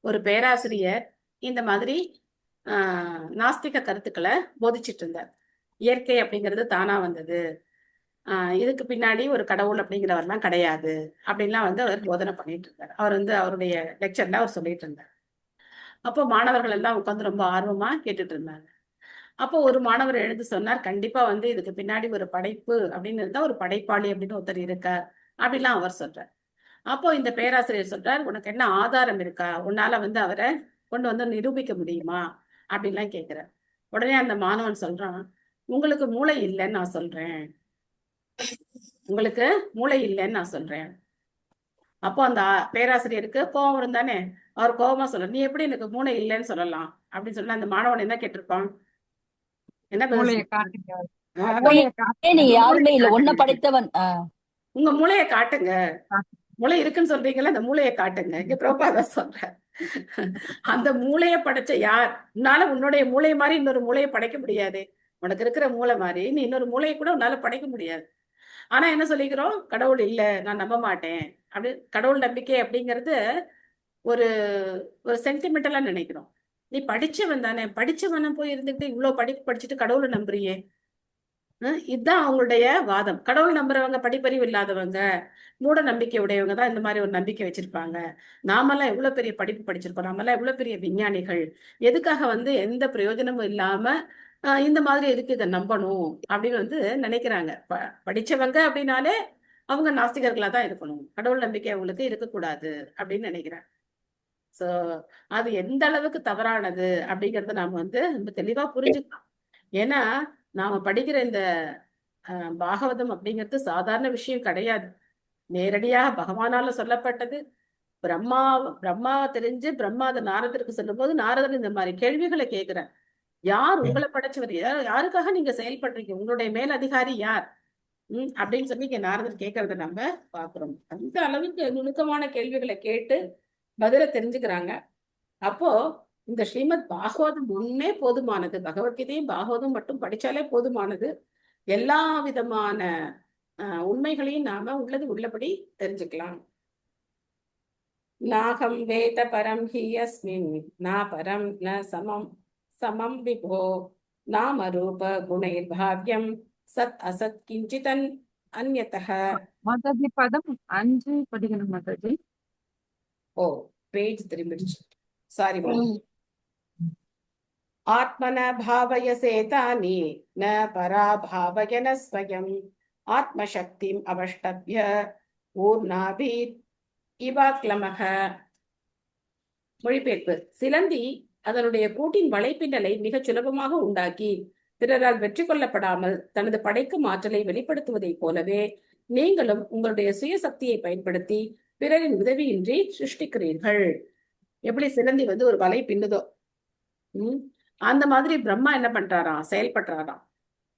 ஒரு பேராசிரியர் இந்த மாதிரி நாஸ்திக கருத்துக்களை போதிச்சிட்டு இருந்தார். இயற்கை அப்படிங்கிறது தானா வந்தது, இதுக்கு பின்னாடி ஒரு கடவுள் அப்படிங்கிறவர்லாம் கிடையாது அப்படின்லாம் அவர் போதனை பண்ணிட்டு இருந்தார். அவர் அவருடைய லெக்சர்ல அவர் சொல்லிட்டு இருந்தார். அப்போ மாணவர்கள் எல்லாம் உட்காந்து ரொம்ப ஆர்வமா கேட்டுட்டு இருந்தாங்க. அப்போ ஒரு மாணவர் எழுந்து சொன்னார், கண்டிப்பா இதுக்கு பின்னாடி ஒரு படைப்பு அப்படின்னு இருந்தா ஒரு படைப்பாளி அப்படின்னு ஒருத்தர் இருக்கார் அப்படிலாம் அவர் சொல்றார். அப்போ இந்த பேராசிரியர் சொல்றார், உனக்கு என்ன ஆதாரம் இருக்கா? உன்னால அவரை கொண்டு நிரூபிக்க முடியுமா அப்படின்லாம் கேட்கிறார். உடனே அந்த மாணவன் சொல்றான், உங்களுக்கு மூளை இல்லைன்னு நான் சொல்றேன், உங்களுக்கு மூளை இல்லைன்னு நான் சொல்றேன். அப்போ அந்த பேராசிரியருக்கு கோபம் இருந்தானே, அவர் கோபமா சொல்ற, நீ எப்படி எனக்கு மூளை இல்லைன்னு சொல்லலாம் அப்படின்னு சொன்னா அந்த மாணவன் என்ன கேட்டிருப்பான்? என்ன யாருமே இல்ல, ஒன்ன படைத்தவன், உங்க மூளையை காட்டுங்க, மூளை இருக்குன்னு சொல்றீங்களா, அந்த மூளையை காட்டுங்க. இங்க பிரபாதா சொல்ற, அந்த மூளையை படைச்ச யார்? உன்னால உன்னுடைய மூளை மாதிரி இன்னொரு மூளையை படைக்க முடியாது. உனக்கு இருக்கிற மூளை மாதிரி நீ இன்னொரு மூளையை கூட உன்னால படைக்க முடியாது. ஆனா என்ன சொல்லிக்கிறோம்? கடவுள் இல்ல, நான் நம்ப மாட்டேன் அப்படி. கடவுள் நம்பிக்கை அப்படிங்கிறது ஒரு ஒரு சென்டிமெண்டலா நினைக்கிறோம். நீ படிச்சவன் தானே, படிச்சவன போய் இருந்துட்டு இவ்வளவு படிப்பு படிச்சுட்டு கடவுளை நம்புறியே, இதுதான் அவங்களுடைய வாதம். கடவுள் நம்புறவங்க படிப்பறிவு இல்லாதவங்க, மூட நம்பிக்கை உடையவங்க தான் இந்த மாதிரி ஒரு நம்பிக்கை வச்சிருப்பாங்க. நாமெல்லாம் எவ்வளவு பெரிய படிப்பு படிச்சிருக்கோம், நாமெல்லாம் எவ்வளவு பெரிய விஞ்ஞானிகள், எதுக்காக எந்த பிரயோஜனமும் இல்லாம இந்த மாதிரி எதுக்கு இதை நம்பணும் அப்படின்னு நினைக்கிறாங்க. படிச்சவங்க அப்படின்னாலே அவங்க நாஸ்திகர்களா தான் இருக்கணும், கடவுள் நம்பிக்கை அவங்களுக்கு இருக்கக்கூடாது அப்படின்னு நினைக்கிறாங்க. சோ அது எந்த அளவுக்கு தவறானது அப்படிங்கறத நாம ரொம்ப தெளிவா புரிஞ்சுக்கலாம். ஏன்னா நாம படிக்கிற இந்த பாகவதம் அப்படிங்கிறது சாதாரண விஷயம் கிடையாது. நேரடியாக பகவானால சொல்லப்பட்டது. பிரம்மா தெரிஞ்சு பிரம்மா அதை நாரதருக்கு சொல்லும் போது நாரதர் இந்த மாதிரி கேள்விகளை கேட்கிறார். யார் உங்களை படைச்சவர்? யாருக்காக நீங்க செயல்படுறீங்க? உங்களுடைய மேல் அதிகாரி யார்? அப்படின்னு சொல்லி இங்க நாரதர் கேட்கறத நம்ம பாக்குறோம். அந்த அளவுக்கு நுணுக்கமான கேள்விகளை கேட்டு பதில தெரிஞ்சுக்கிறாங்க. அப்போ இந்த ஸ்ரீமத் பாகவதம் ஒன்னே போதுமானது. பகவத்கீதையும் பாகவதம் மட்டும் படிச்சாலே போதுமானது. எல்லா விதமான உண்மைகளையும் நாம உள்ளபடி தெரிஞ்சுக்கலாம். நாகம் வேத பரம் ஹி யஸ்மின் நா பரம் ந சமம் விபோ நாம ரூப குணைர் பாவ்யம் சத் அசத் கிஞ்சிதன் அன்யதஹ. மாதாஜி பதம் 5 படிக்கணும் மாதாஜி. ஓ, பேஜ் திரும்பிடுச்சு, சாரி. ஆத்மன பாவயசே தானி ந பரா பாவயன ஸ்வயம் ஆத்மசக்திம் அவஷ்டப்ய ஊர்ணாபீத் இவாக்லமக. மொழிபெயர்ப்பு: சிலந்தி அதனுடைய கூட்டின் வலைப்பின்னலை மிக சுலபமாக உண்டாக்கி பிறரால் வெற்றி கொள்ளப்படாமல் தனது படைக்கும் ஆற்றலை வெளிப்படுத்துவதைப் போலவே நீங்களும் உங்களுடைய சுய சக்தியை பயன்படுத்தி பிறரின் உதவியின்றி சிருஷ்டிக்கிறீர்கள். எப்படி சிலந்தி ஒரு வலை பின்னுதோ அந்த மாதிரி பிரம்மா என்ன பண்றாராம், செயல்படுறாராம்.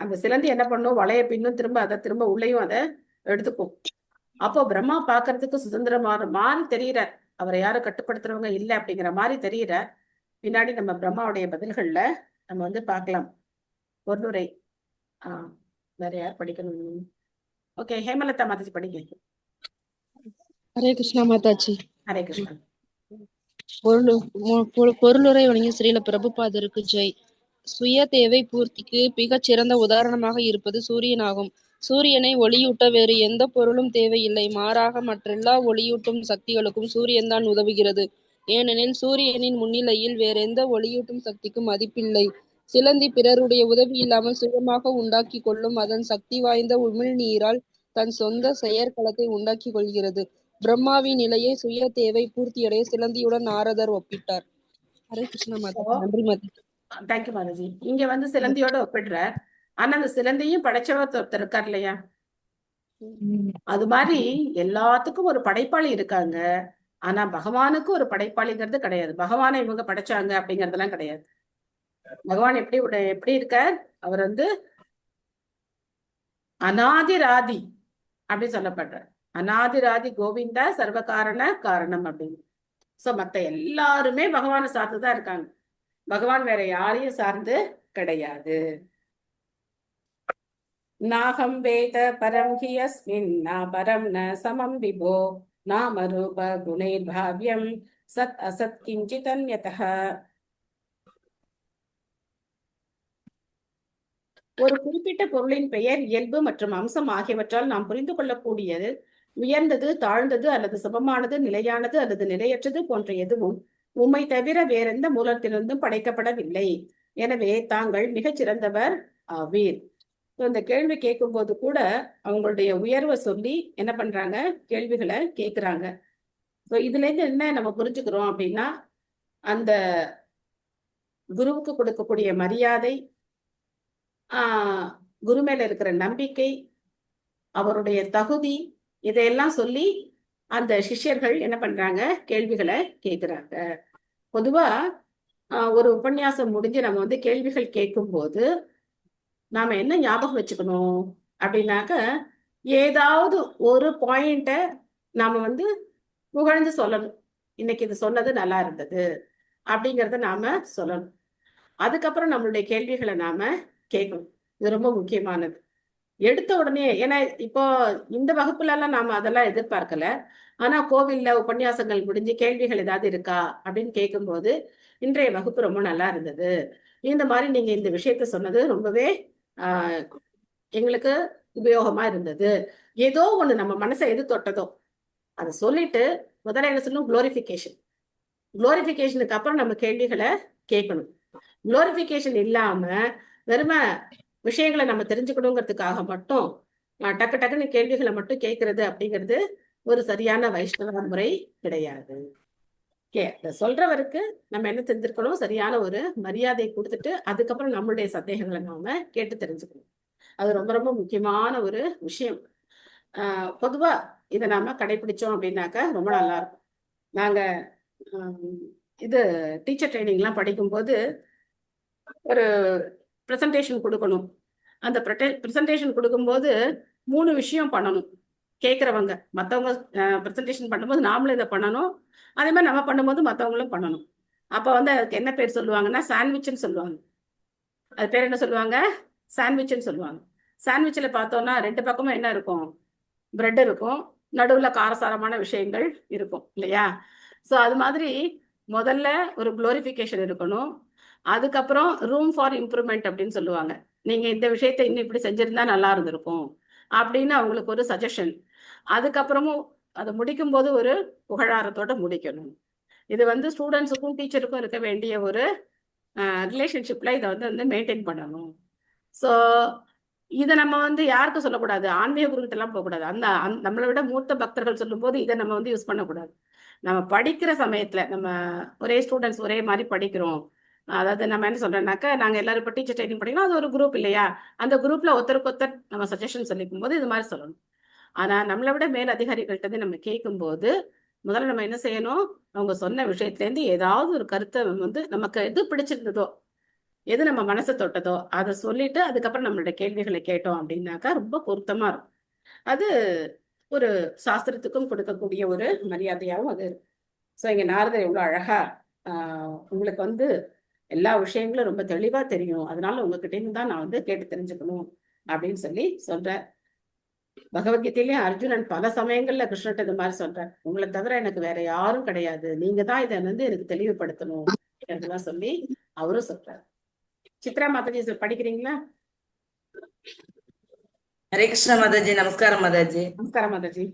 அந்த சிலந்தி என்ன பண்ணும், வலையை பின்னும், திரும்ப உள்ளேயும் அதை எடுத்துக்கும். அப்போ பிரம்மா பாக்குறதுக்கு சுதந்திரமான மாதிரி தெரியறார். அவரை யாரும் கட்டுப்படுத்துறவங்க இல்லை அப்படிங்கிற மாதிரி தெரியறார். பின்னாடி நம்ம பிரம்மாவுடைய பதில்கள்ல நம்ம பார்க்கலாம். பொருளுரை வேற யார் படிக்கணும்? ஓகே, ஹேமலதா மாதாஜி படிக்க. ஹரே கிருஷ்ணா மாதாஜி. ஹரே கிருஷ்ணா. பொருளுரை வழங்கிய ஸ்ரீல பிரபுபாதருக்கு ஜெய். சுய தேவை பூர்த்திக்கு மிகச் சிறந்த உதாரணமாக இருப்பது சூரியனாகும். சூரியனை ஒளியூட்ட வேறு எந்த பொருளும் தேவையில்லை. மாறாக மற்றெல்லா ஒளியூட்டும் சக்திகளுக்கும் சூரியன் தான் உதவுகிறது. ஏனெனில் சூரியனின் முன்னிலையில் வேறெந்த ஒளியூட்டும் சக்திக்கும் மதிப்பில்லை. சிலந்தி பிறருடைய உதவி இல்லாமல் சுயமாக உண்டாக்கி கொள்ளும் அதன் சக்தி வாய்ந்த உமிழ்நீரால் தன் சொந்த செயற்களத்தை உண்டாக்கி கொள்கிறது. பிரம்மாவின் நிலையை சுய தேவை பூர்த்தியடைய சிலந்தியுடன் நாரதர் ஒப்பிட்டார். ஹரே கிருஷ்ணா மாதா. நன்றி மாதா. தேங்க்யூ மாதாஜி. இங்க சிலந்தியோட ஒப்பிடுறார். ஆனா அந்த சிலந்தியும் படைச்சவர் இருக்கார் இல்லையா? அது மாதிரி எல்லாத்துக்கும் ஒரு படைப்பாளி இருக்காங்க. ஆனா பகவானுக்கு ஒரு படைப்பாளிங்கிறது கிடையாது. பகவானை இவங்க படைச்சாங்க அப்படிங்கறதெல்லாம் கிடையாது. பகவான் எப்படி இருக்கார்? அவர் அநாதிராதி அப்படின்னு சொல்லப்படுறார். அநாதிராதி கோவிந்தா சர்வகாரண காரணம் அப்படின்னு. சோ மத்த எல்லாருமே பகவானை சார்ந்துதான் இருக்காங்க. பகவான் வேற யாரையும் சார்ந்து கிடையாது. நாகம் வேத பரம் ஹி யஸ்மின் ந பரம் ந சமம் விபோ நாம ரூப குணைர் பாவ்யம் சத் அசத் கிஞ்சித் அன்யதஹ. ஒரு குறிப்பிட்ட பொருளின் பெயர், இயல்பு மற்றும் அம்சம் ஆகியவற்றால் நாம் புரிந்து கொள்ளக்கூடியது உயர்ந்தது, தாழ்ந்தது அல்லது சமமானது, நிலையானது அல்லது நிலையற்றது போன்ற எதுவும் உம்மை தவிர வேறெந்த மூலத்திலிருந்தும் படைக்கப்படவில்லை. எனவே தாங்கள் மிகச் சிறந்தவர் ஆவீர். இந்த கேள்வி கேட்கும் போது கூட அவங்களுடைய உயர்வை சொல்லி என்ன பண்றாங்க, கேள்விகளை கேட்கிறாங்க. இதுல இருந்து என்ன நம்ம புரிஞ்சுக்கிறோம் அப்படின்னா, அந்த குருவுக்கு கொடுக்கக்கூடிய மரியாதை, குரு மேல இருக்கிற நம்பிக்கை, அவருடைய தகுதி, இதையெல்லாம் சொல்லி அந்த சிஷ்யர்கள் என்ன பண்றாங்க, கேள்விகளை கேட்கிறாங்க. பொதுவா ஒரு உபன்யாசம் முடிஞ்சு நம்ம கேள்விகள் கேட்கும் போது நாம என்ன ஞாபகம் வச்சுக்கணும் அப்படின்னாக்க, ஏதாவது ஒரு பாயிண்ட நாம புகழ்ந்து சொல்லணும். இன்னைக்கு இது சொன்னது நல்லா இருந்தது அப்படிங்கறத நாம சொல்லணும். அதுக்கப்புறம் நம்மளுடைய கேள்விகளை நாம கேட்கணும். இது ரொம்ப முக்கியமானது. எடுத்த உடனே, ஏன்னா இப்போ இந்த வகுப்புல எல்லாம் நாம அதெல்லாம் எதிர்பார்க்கல. ஆனா கோவில்ல உபன்யாசங்கள் முடிஞ்சு கேள்விகள் ஏதாவது இருக்கா அப்படின்னு கேட்கும்போது, இன்றைய வகுப்பு ரொம்ப நல்லா இருந்தது, இந்த மாதிரி நீங்க இந்த விஷயத்த சொன்னது ரொம்பவே எங்களுக்கு உபயோகமா இருந்தது, ஏதோ ஒண்ணு நம்ம மனசை எது தொட்டதோ அதை சொல்லிட்டு முதல்ல என்ன சொல்லணும், குளோரிபிகேஷன். குளோரிபிகேஷனுக்கு அப்புறம் நம்ம கேள்விகளை கேட்கணும். குளோரிபிகேஷன் இல்லாம வெறும விஷயங்களை நம்ம தெரிஞ்சுக்கணுங்கிறதுக்காக மட்டும் டக்கு டக்குன்னு கேள்விகளை மட்டும் கேட்கறது அப்படிங்கிறது ஒரு சரியான வைஷ்ணவ முறை கிடையாது. சொல்றவருக்கு நம்ம என்ன தெரிஞ்சிருக்கணும், சரியான ஒரு மரியாதை கொடுத்துட்டு அதுக்கப்புறம் நம்மளுடைய சந்தேகங்களை நாம கேட்டு தெரிஞ்சுக்கணும். அது ரொம்ப ரொம்ப முக்கியமான ஒரு விஷயம். பொதுவா இதை நாம கடைபிடிச்சோம் அப்படின்னாக்கா ரொம்ப நல்லா இருக்கும். நாங்க இது டீச்சர் ட்ரைனிங் எல்லாம் படிக்கும்போது ஒரு ப்ரெசன்டேஷன் கொடுக்கணும். அந்த ப்ரெசன்டேஷன் கொடுக்கும்போது 3 விஷயம் பண்ணணும். கேட்குறவங்க, மற்றவங்க ப்ரெசன்டேஷன் பண்ணும்போது நாமளும் இதை பண்ணணும், அதே மாதிரி நம்ம பண்ணும்போது மற்றவங்களும் பண்ணணும். அப்போ அதுக்கு என்ன பேர் சொல்லுவாங்கன்னா, சாண்ட்விச்னு சொல்லுவாங்க. அது பேர் என்ன சொல்லுவாங்க, சாண்ட்விச்னு சொல்லுவாங்க. சாண்ட்விச்சில் பார்த்தோம்னா 2 பக்கமும் என்ன இருக்கும், பிரெட் இருக்கும், நடுவில் காரசாரமான விஷயங்கள் இருக்கும் இல்லையா? ஸோ அது மாதிரி முதல்ல ஒரு குளோரிஃபிகேஷன் இருக்கணும். அதுக்கப்புறம் ரூம் ஃபார் இம்ப்ரூவ்மெண்ட் அப்படின்னு சொல்லுவாங்க. நீங்க இந்த விஷயத்தை இன்னும் இப்படி செஞ்சிருந்தா நல்லா இருந்திருக்கும் அப்படின்னு அவங்களுக்கு ஒரு சஜஷன். அதுக்கப்புறமும் அதை முடிக்கும் போது ஒரு புகழாரத்தோட முடிக்கணும். இது ஸ்டூடெண்ட்ஸுக்கும் டீச்சருக்கும் இருக்க வேண்டிய ஒரு ரிலேஷன்ஷிப்ல இதை மெயின்டைன் பண்ணணும். ஸோ இதை நம்ம யாருக்கும் சொல்லக்கூடாது, ஆன்மீக குருக்கிட்ட எல்லாம் போகக்கூடாது. நம்மளை விட மூத்த பக்தர்கள் சொல்லும் போது இதை நம்ம யூஸ் பண்ணக்கூடாது. நம்ம படிக்கிற சமயத்துல நம்ம ஒரே ஸ்டூடெண்ட்ஸ் ஒரே மாதிரி படிக்கிறோம், அதாவது நம்ம என்ன சொல்றோம்னாக்கா, நாங்க எல்லாரும் இப்போ டீச்சர் ட்ரைனிங் படிக்கணும், அது ஒரு குரூப் இல்லையா? அந்த குரூப்ல ஒருத்தருக்கு ஒருத்தர் நம்ம சஜஷன் சொல்லிக்கும் போது இது மாதிரி சொல்லணும். ஆனா நம்மளை விட மேல் அதிகாரிகள்கிட்ட இருந்து நம்ம கேட்கும்போது முதல்ல நம்ம என்ன செய்யணும், அவங்க சொன்ன விஷயத்துலேருந்து ஏதாவது ஒரு கருத்தை வந்து நமக்கு எது பிடிச்சிருந்ததோ, எது நம்ம மனசை தொட்டதோ அதை சொல்லிட்டு அதுக்கப்புறம் நம்மளுடைய கேள்விகளை கேட்டோம் அப்படின்னாக்கா ரொம்ப பொருத்தமா இருக்கும். அது ஒரு சாஸ்திரத்துக்கும் கொடுக்கக்கூடிய ஒரு மரியாதையாகவும் அது இருக்கும். ஸோ இங்க நாரதர் எவ்வளோ அழகா உங்களுக்கு வந்து எல்லா விஷயங்களும் ரொம்ப தெளிவா தெரியும், அதனால உங்ககிட்ட இருந்து தான் நான் வந்து கேட்டு தெரிஞ்சுக்கணும் அப்படின்னு சொல்லி சொல்றேன். பகவத்கீதையிலேயே அர்ஜுனன் பல சமயங்கள்ல கிருஷ்ணன் இது மாதிரி சொல்றார், உங்களை தவிர எனக்கு வேற யாரும் கிடையாது, நீங்க தான் இதை வந்து எனக்கு தெளிவுபடுத்தணும் அப்படின்றதுலாம் சொல்லி அவரும் சொல்றாரு. சித்ரா மாதாஜி படிக்கிறீங்களா? ஹரே கிருஷ்ண மாதாஜி. நமஸ்காரம் மாதாஜி. நமஸ்காரம் மாதாஜி.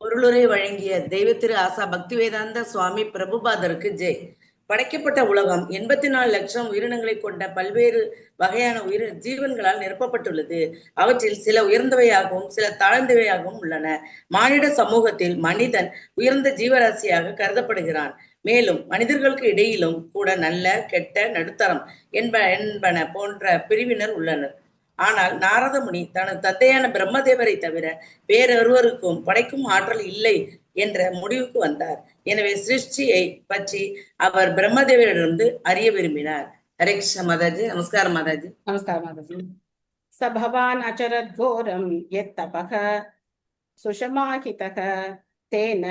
பொருளுரை வழங்கிய தெய்வ திரு ஆசா பக்தி வேதாந்த சுவாமி பிரபுபாதருக்கு ஜெய். படைக்கப்பட்ட உலகம் 84 லட்சம் உயிரினங்களை கொண்ட பல்வேறு வகையான ஜீவன்களால் நிரப்பப்பட்டுள்ளது. அவற்றில் சில உயர்ந்தவையாகவும் சில தாழ்ந்தவையாகவும் உள்ளன. மானிட சமூகத்தில் மனிதன் உயர்ந்த ஜீவராசியாக கருதப்படுகிறான். மேலும் மனிதர்களுக்கு இடையிலும் கூட நல்ல, கெட்ட, நடுத்தரம் என்பன போன்ற பிரிவினர் உள்ளனர். ஆனால் நாரத முனி தனது தந்தையான பிரம்மதேவரை தவிர வேறொருவருக்கும் படைக்கும் ஆற்றல் இல்லை என்ற முடிவுக்கு வந்தார். எனவே சிருஷ்டியை பற்றி அவர் பிரம்மதேவரிடமிருந்து அறிய விரும்பினார். ஹரே கிருஷ்ண மாதாஜி. நமஸ்காரம் மாதாஜி. நமஸ்காரம் மாதாஜி. சபவான் அச்சரத் கோரம் யத் தபக சுஷமாஹிதக தேன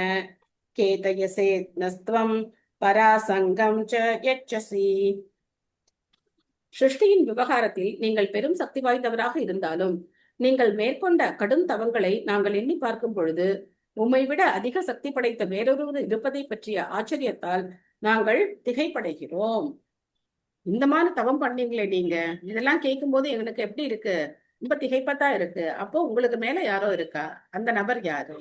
கேதயசே நஸ்த்வம் பராசங்கம் ச யச்சசி. சிருஷ்டியின் விவகாரத்தில் நீங்கள் பெரும் சக்தி வாய்ந்தவராக இருந்தாலும் நீங்கள் மேற்கொண்ட கடும் தவங்களை நாங்கள் எண்ணி பார்க்கும் பொழுது உம்மை விட அதிக சக்தி படைத்த வேறொருவர் இருப்பதை பற்றிய ஆச்சரியத்தால் நாங்கள் திகைப்படைகிறோம். இந்த மாதிரி தவம் பண்ணீங்களே நீங்க, இதெல்லாம் கேட்கும் போது எங்களுக்கு எப்படி இருக்கு, ரொம்ப திகைப்பத்தான் இருக்கு. அப்போ உங்களுக்கு மேல யாரோ இருக்கா, அந்த நபர் யாரு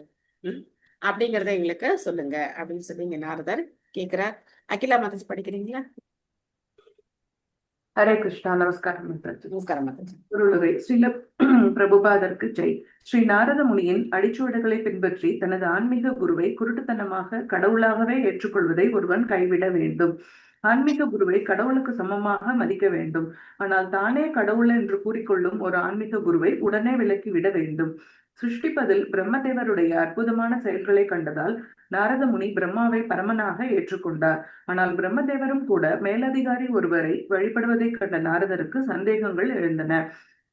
அப்படிங்கறத எங்களுக்கு சொல்லுங்க அப்படின்னு சொல்லி இங்க நாரதர் கேக்குறார். அகிலா மாதாஜி படிக்கிறீங்களா? ஹரே கிருஷ்ணா. நமஸ்காரம் மாதாஜி. நமஸ்காரம் மாதாஜி. பொருளுரை. ஸ்ரீல பிரபுபாதருக்கு ஜெய். ஸ்ரீ நாரத முனியின் அடிச்சுவடுகளை பின்பற்றி தனது ஆன்மீக குருவை குருட்டுத்தனமாக கடவுளாகவே ஏற்றுக்கொள்வதை ஒருவன் கைவிட வேண்டும். ஆன்மீக குருவை கடவுளுக்கு சமமாக மதிக்க வேண்டும். ஆனால் தானே கடவுள் என்று கூறிக்கொள்ளும் ஒரு ஆன்மீக குருவை உடனே விலக்கிவிட வேண்டும். சிருஷ்டிப்பதில் பிரம்மதேவருடைய அற்புதமான செயல்களை கண்டதால் நாரத முனி பிரம்மாவை பரமனாக ஏற்றுக்கொண்டார். ஆனால் பிரம்மதேவரும் கூட மேலதிகாரி ஒருவரை வழிபடுவதை கண்ட நாரதருக்கு சந்தேகங்கள் எழுந்தன.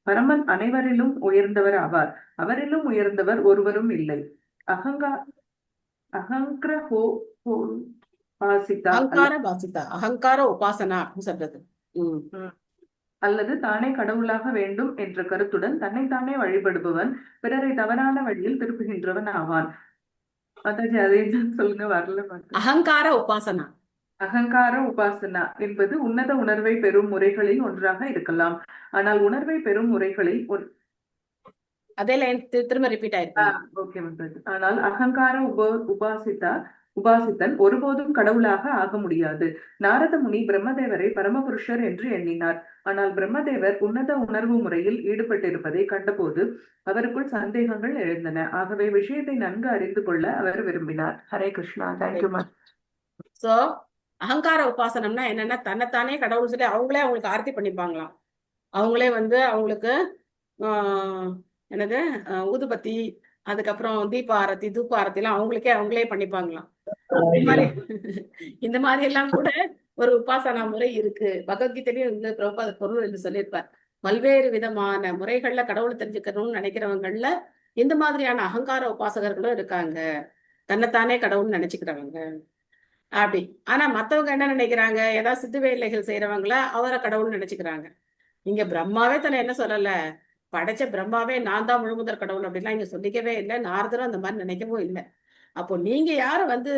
பரமன் அனைவரிலும் உயர்ந்தவர் ஆவார், அவரிலும் உயர்ந்தவர் ஒருவரும் இல்லை. அகங்கார உபாசனா சொல்றது அல்லது தானே கடவுளாக வேண்டும் என்ற கருத்துடன் தன்னைத்தானே வழிபடுபவன் பிறரை தவறான வழியில் திருப்புகின்றவன் ஆவான். மாதாஜி அதை சொல்லுங்க, வரல. அகங்கார உபாசனா. அகங்கார உபாசனா என்பது உன்னத உணர்வை பெறும் முறைகளில் ஒன்றாக இருக்கலாம். ஆனால் உணர்வை பெறும் முறைகளில் திரும்ப ரிப்பீட் ஆயிருக்கு. ஓகே மாதாஜி. ஆனால் அகங்கார உபாசித்தன் ஒருபோதும் கடவுளாக ஆக முடியாது. நாரத முனி பிரம்மதேவரை பரமபுருஷர் என்று எண்ணினார். ஆனால் பிரம்மதேவர் உன்னத உணர்வு முறையில் ஈடுபட்டிருப்பதை கண்டபோது அவருக்குள் சந்தேகங்கள் எழுந்தன. ஆகவே விஷயத்தை நன்கு அறிந்து கொள்ள அவர் விரும்பினார். Hare Krishna. Thank you ma'am. So அகங்கார உபாசனம்னா என்னன்னா, தன்னைத்தானே கடவுள் சொல்லி அவங்களே அவங்களுக்கு ஆர்த்தி பண்ணிப்பாங்களாம். அவங்களே வந்து அவங்களுக்கு என்னது ஊதுபத்தி, அதுக்கப்புறம் தீப ஆரத்தி, தூப ஆரத்தி எல்லாம் அவங்களே பண்ணிப்பாங்களாம். இந்த மாதிரி எல்லாம் கூட ஒரு உபாசனா முறை இருக்கு. பகவத்கீதையிலும் வந்து பிரபுபாத பொருள் என்று சொல்லியிருப்பார். பல்வேறு விதமான முறைகள்ல கடவுள் தெரிஞ்சுக்கணும்னு நினைக்கிறவங்கள்ல இந்த மாதிரியான அகங்கார உபாசகர்களும் இருக்காங்க, தன்னைத்தானே கடவுள்னு நினைச்சுக்கிறவங்க அப்படி. ஆனா மத்தவங்க என்ன நினைக்கிறாங்க, ஏதாவது சித்து வேலைகள் செய்யறவங்கள அவரை கடவுள்னு நினைச்சுக்கிறாங்க. இங்க பிரம்மாவே தன்னை என்ன சொல்லல, படைச்ச பிரம்மாவே நான் தான் முழுமுதற் கடவுள் அப்படின்லாம் இங்க சொல்லிக்கவே இல்லை. நாரதரும் அந்த மாதிரி நினைக்கவும் இல்லை. அப்போ நீங்க யார வந்து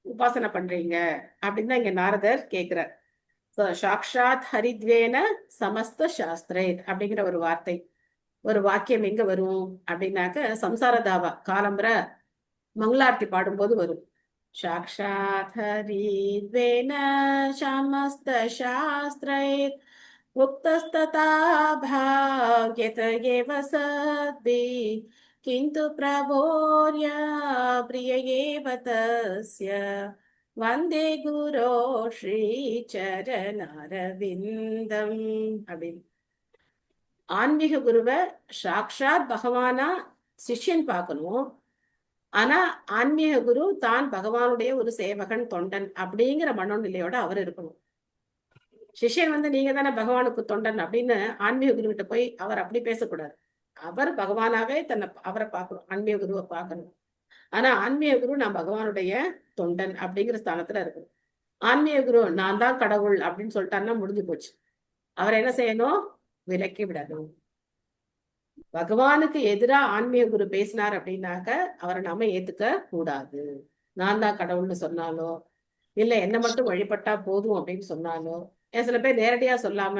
உபாசனை பண்றீங்க அப்படின்னு தான் இங்க நாரதர் கேட்கிறார். சாக்ஷாத் ஹரித்வேன சமஸ்த சாஸ்திரே அப்படிங்கிற ஒரு வார்த்தை, ஒரு வாக்கியம் எங்க வரும் அப்படின்னாக்க சம்சாரதாவா காலம்பர மங்களார்த்தி பாடும்போது வரும். சாக்ஷாத் ஹரித்வேன சமஸ்த சாஸ்திரே உக்தஸ்ததா பாவ்யத ஏவ சத்பி கிந்து பிரபோர்ய பிரிய ஏவ தஸ்ய வந்தே குரோ ஸ்ரீ சரணரவிந்தம் அப்படின்னு. ஆன்மீக குருவை சாக்ஷாத் பகவானா சிஷ்யன் பார்க்கணும். ஆனா ஆன்மீக குரு தான் பகவானுடைய ஒரு சேவகன், தொண்டன் அப்படிங்கிற மனோநிலையோட அவர் இருக்கணும். சிஷ்யன் வந்து நீங்க தானே பகவானுக்கு தொண்டன் அப்படின்னு ஆன்மீக குரு கிட்ட போய் அவர் அப்படி பேசக்கூடாது. அவர் பகவானாவே அவரை பார்க்கணும், ஆன்மீக குருவை பார்க்கணும். ஆனா ஆன்மீக குரு நான் பகவானுடைய தொண்டன் அப்படிங்கிற ஸ்தானத்துல இருக்கணும். ஆன்மீக குரு நான் தான் கடவுள் அப்படின்னு சொல்லிட்டாருன்னா முடிஞ்சு போச்சு. அவர் என்ன செய்யணும்? விலக்கி விடணும். பகவானுக்கு எதிரா ஆன்மீக குரு பேசினார் அப்படின்னாக்க அவரை நாம ஏத்துக்க கூடாது. நான் தான் கடவுள்னு சொன்னாலோ இல்ல என்ன மட்டும் வழிபட்டா போதும் அப்படின்னு சொன்னாலோ, ஏன் சில பேர் நேரடியா சொல்லாம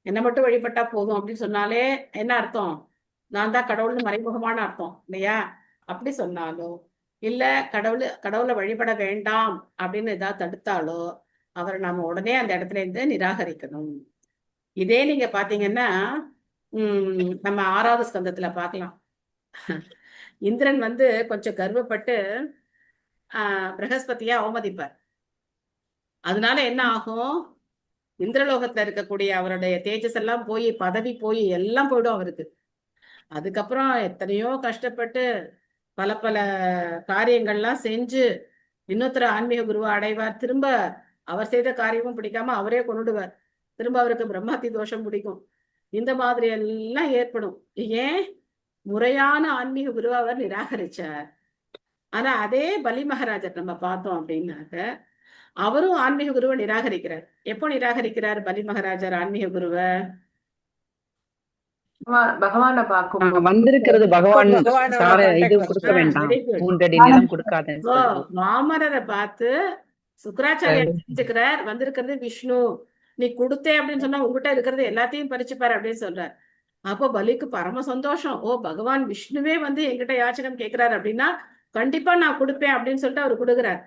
என்ன மட்டும் வழிபட்டா போதும் அப்படின்னு சொன்னாலே என்ன அர்த்தம்? நான் தான் கடவுள்னு மறைமுகமான அர்த்தம் இல்லையா? அப்படி சொன்னாலோ இல்ல கடவுளை வழிபட வேண்டாம் அப்படின்னு ஏதாவது தடுத்தாலோ அவரை நாம உடனே அந்த இடத்துல இருந்து நிராகரிக்கணும். இதே நீங்க பாத்தீங்கன்னா நம்ம 6வது ஸ்கந்தத்துல பார்க்கலாம். இந்திரன் வந்து கொஞ்சம் கர்வப்பட்டு பிரகஸ்பதியா அவமதிப்பார். அதனால என்ன ஆகும்? இந்திரலோகத்துல இருக்கக்கூடிய அவருடைய தேஜஸ் எல்லாம் போய், பதவி போய் எல்லாம் போயிடும் அவருக்கு. அதுக்கப்புறம் எத்தனையோ கஷ்டப்பட்டு பல பல காரியங்கள்லாம் செஞ்சு இன்னொருத்தர ஆன்மீக குருவை அடைவார். திரும்ப அவர் செய்த காரியமும் பிடிக்காம அவரே கொண்டுடுவார். திரும்ப அவருக்கு பிரம்மாத்தி தோஷம் பிடிக்கும். இந்த மாதிரி எல்லாம் ஏற்படும். ஏன்? முறையான ஆன்மீக குருவை அவர் நிராகரிச்சார். ஆனா அதே பலி மகாராஜர் நம்ம பார்த்தோம் அப்படின்னாக்க அவரும் ஆன்மீக குருவை நிராகரிக்கிறார். எப்போ நிராகரிக்கிறார் பலி மகாராஜர் ஆன்மீக குருவை? பகவான பார்க்கும் வந்திருக்கிறது பகவான் இது கொடுக்க வேண்டாம், 3 அடி நிலம் கொடுக்காத. வாமரரை பார்த்து சுக்கராச்சாரியர் தெரிஞ்சுக்கிறார், வந்திருக்கிறது விஷ்ணு, நீ கொடுத்தே அப்படின்னு சொன்னா உங்ககிட்ட இருக்கிறது எல்லாத்தையும் பறிச்சுப்பாரு அப்படின்னு சொல்றார். அப்போ பலிக்கு பரம சந்தோஷம். ஓ, பகவான் விஷ்ணுவே வந்து என்கிட்ட யாச்சகம் கேட்கிறாரு அப்படின்னா கண்டிப்பா நான் கொடுப்பேன் அப்படின்னு சொல்லிட்டு அவர் கொடுக்குறார்.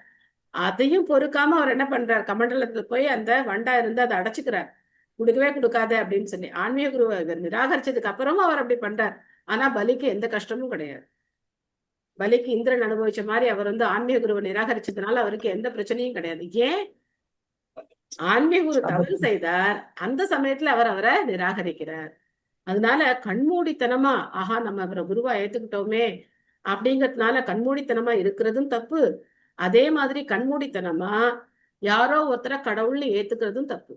அதையும் பொறுக்காம அவர் என்ன பண்றார்? கமண்டலத்துல போய் அந்த வண்டா இருந்து அதை அடைச்சுக்கிறார். கொடுக்கவே கொடுக்காத அப்படின்னு சொல்லி ஆன்மீக குருவை இவர் நிராகரிச்சதுக்கு அப்புறமும் அவர் அப்படி பண்றார். ஆனா பலிக்கு எந்த கஷ்டமும் கிடையாது. பலிக்கு இந்திரன் அனுபவிச்ச மாதிரி அவர் வந்து ஆன்மீக குருவை நிராகரிச்சதுனால அவருக்கு எந்த பிரச்சனையும் கிடையாது. ஏன்? ஆன்மீக குரு தவறு செய்தார், அந்த சமயத்துல அவர் அவரை நிராகரிக்கிறார். அதனால கண்மூடித்தனமா ஆஹா நம்ம அவரை குருவா ஏத்துக்கிட்டோமே அப்படிங்கறதுனால கண்மூடித்தனமா இருக்கிறதும் தப்பு. அதே மாதிரி கண்மூடித்தனமா யாரோ ஒருத்தரை கடவுள்னு ஏத்துக்கிறதும் தப்பு.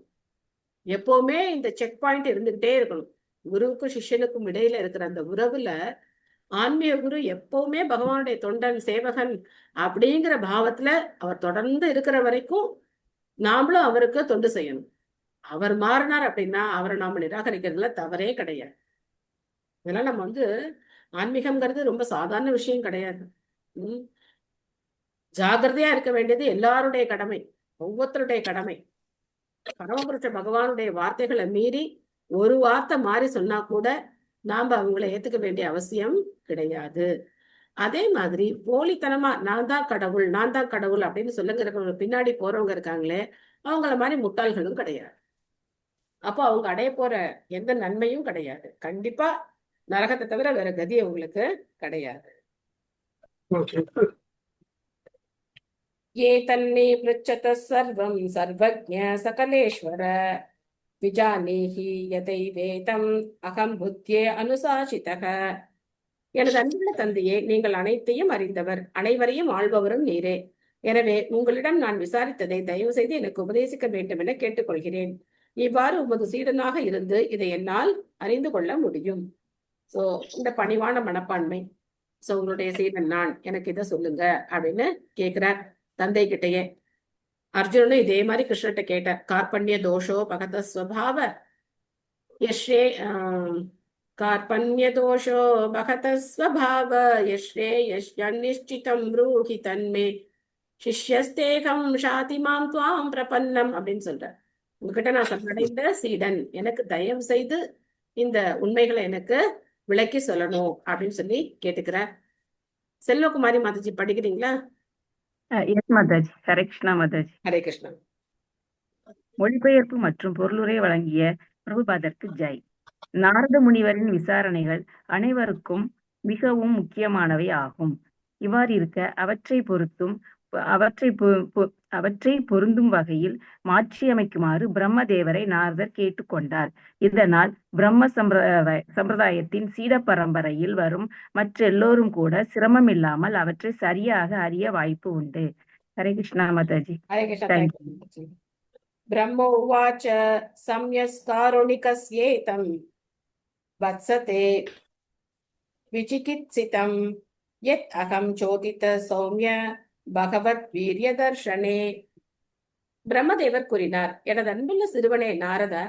எப்பவுமே இந்த செக் பாயிண்ட் இருந்துகிட்டே இருக்கணும். குருவுக்கும் சிஷ்யனுக்கும் இடையில இருக்கிற அந்த உறவுல ஆன்மீக குரு எப்பவுமே பகவானுடைய தொண்டன், சேவகன் அப்படிங்கிற பாவத்துல அவர் தொடர்ந்து இருக்கிற வரைக்கும் நாமளும் அவருக்கு தொண்டு செய்யணும். அவர் மாறினார் அப்படின்னா அவரை நாம நிராகரிக்கிறதுல தவறே கிடையாது. இதெல்லாம் நம்ம வந்து ஆன்மீகம்ங்கிறது ரொம்ப சாதாரண விஷயம் கிடையாது. ஜாகிரதையா இருக்க வேண்டியது எல்லாருடைய கடமை, ஒவ்வொருத்தருடைய கடமை. பரமபுருஷ பகவானுடைய வார்த்தைகளை மீறி ஒரு வார்த்தை மாறி சொன்னா கூட நாம அவங்களை ஏத்துக்க வேண்டிய அவசியம் கிடையாது. அதே மாதிரி போலித்தனமா நான் தான் கடவுள் அப்படின்னு சொல்லுங்கிற பின்னாடி போறவங்க இருக்காங்களே, அவங்கள மாதிரி முட்டாள்களும் கிடையாது. அப்போ அவங்க அடைய போற எந்த நன்மையும் கிடையாது. கண்டிப்பா நரகத்தை தவிர வேற கதி அவங்களுக்கு கிடையாது. ये तन्मे पृच्छतः सर्वं सर्वज्ञ सकलेश्वर विजानीहि यदैवेदम् अहं बुद्ध्ये अनुशासितः. எனது அன்புள்ள தந்தையே, நீங்கள் அனைத்தையும் அறிந்தவர், அனைவரையும் ஆள்பவரும் நீரே. எனவே உங்களிடம் நான் விசாரித்ததை தயவு செய்து எனக்கு உபதேசிக்க வேண்டும் என கேட்டுக்கொள்கிறேன். இவ்வாறு உமது சீடனாக இருந்து இதை என்னால் அறிந்து கொள்ள முடியும். சோ இந்த பணிவான மனப்பான்மை. சோ உங்களுடைய சீடன் நான், எனக்கு இதை சொல்லுங்க அப்படின்னு கேட்கிறார் தந்தை கிட்டையே. அர்ஜுனனும் இதே மாதிரி கிருஷ்ணர்கிட்ட கேட்டார். கார்பண்ய தோஷோ பகத ஸ்வபாவ யஸ்ரே கார்பண்ய தோஷோ பகத ஸ்வபாவ யஸ்ரே யஸ்யநிஷ்டிதம் ப்ரூஹி தன்மே சிஷ்யஸ்தேகம் ஷாதிமாம் துவாம் பிரபன்னம் அப்படின்னு சொல்றார். உங்ககிட்ட நான் சரணடைந்த சீடன், எனக்கு தயவு செய்து இந்த உண்மைகளை எனக்கு விளக்கி சொல்லணும் அப்படின்னு சொல்லி கேட்டுக்கிறார். செல்வகுமாரி மாதாஜி படிக்கிறீங்களா? எஸ் மாதாஜி. ஹரே கிருஷ்ணா மாதாஜி. ஹரே கிருஷ்ணா. மொழிபெயர்ப்பு மற்றும் பொருளுரை வழங்கிய பிரபுபாதருக்கு ஜெய். நாரத முனிவரின் விசாரணைகள் அனைவருக்கும் மிகவும் முக்கியமானவை ஆகும். இவ்வாறு இருக்க அவற்றை பொறுத்தும் அவற்றை பொருந்தும் வகையில் மாற்றியமைக்குமாறு பிரம்மதேவரை நாரதர் கேட்டுக்கொண்டார். இதனால் பிரம்ம சம்பிரதாயத்தின் சீட பரம்பரையில் வரும் மற்றெல்லோரும் கூட சிரமமில்லாமல் அவற்றை சரியாக அறிய வாய்ப்பு உண்டு. ஹரே கிருஷ்ணா மாதாஜி. ஹரே கிருஷ்ணா. பிரம்ம உவாச்ச சம்யஸ்காருணிகஸ்யேதம் வத்சதே விசிகித்சிதம் யத் அகம் சோதித சௌமிய பகவத் வீரிய தர்ஷனே. பிரம்மதேவர் கூறினார், எனது அன்புள்ள சிறுவனே நாரதா,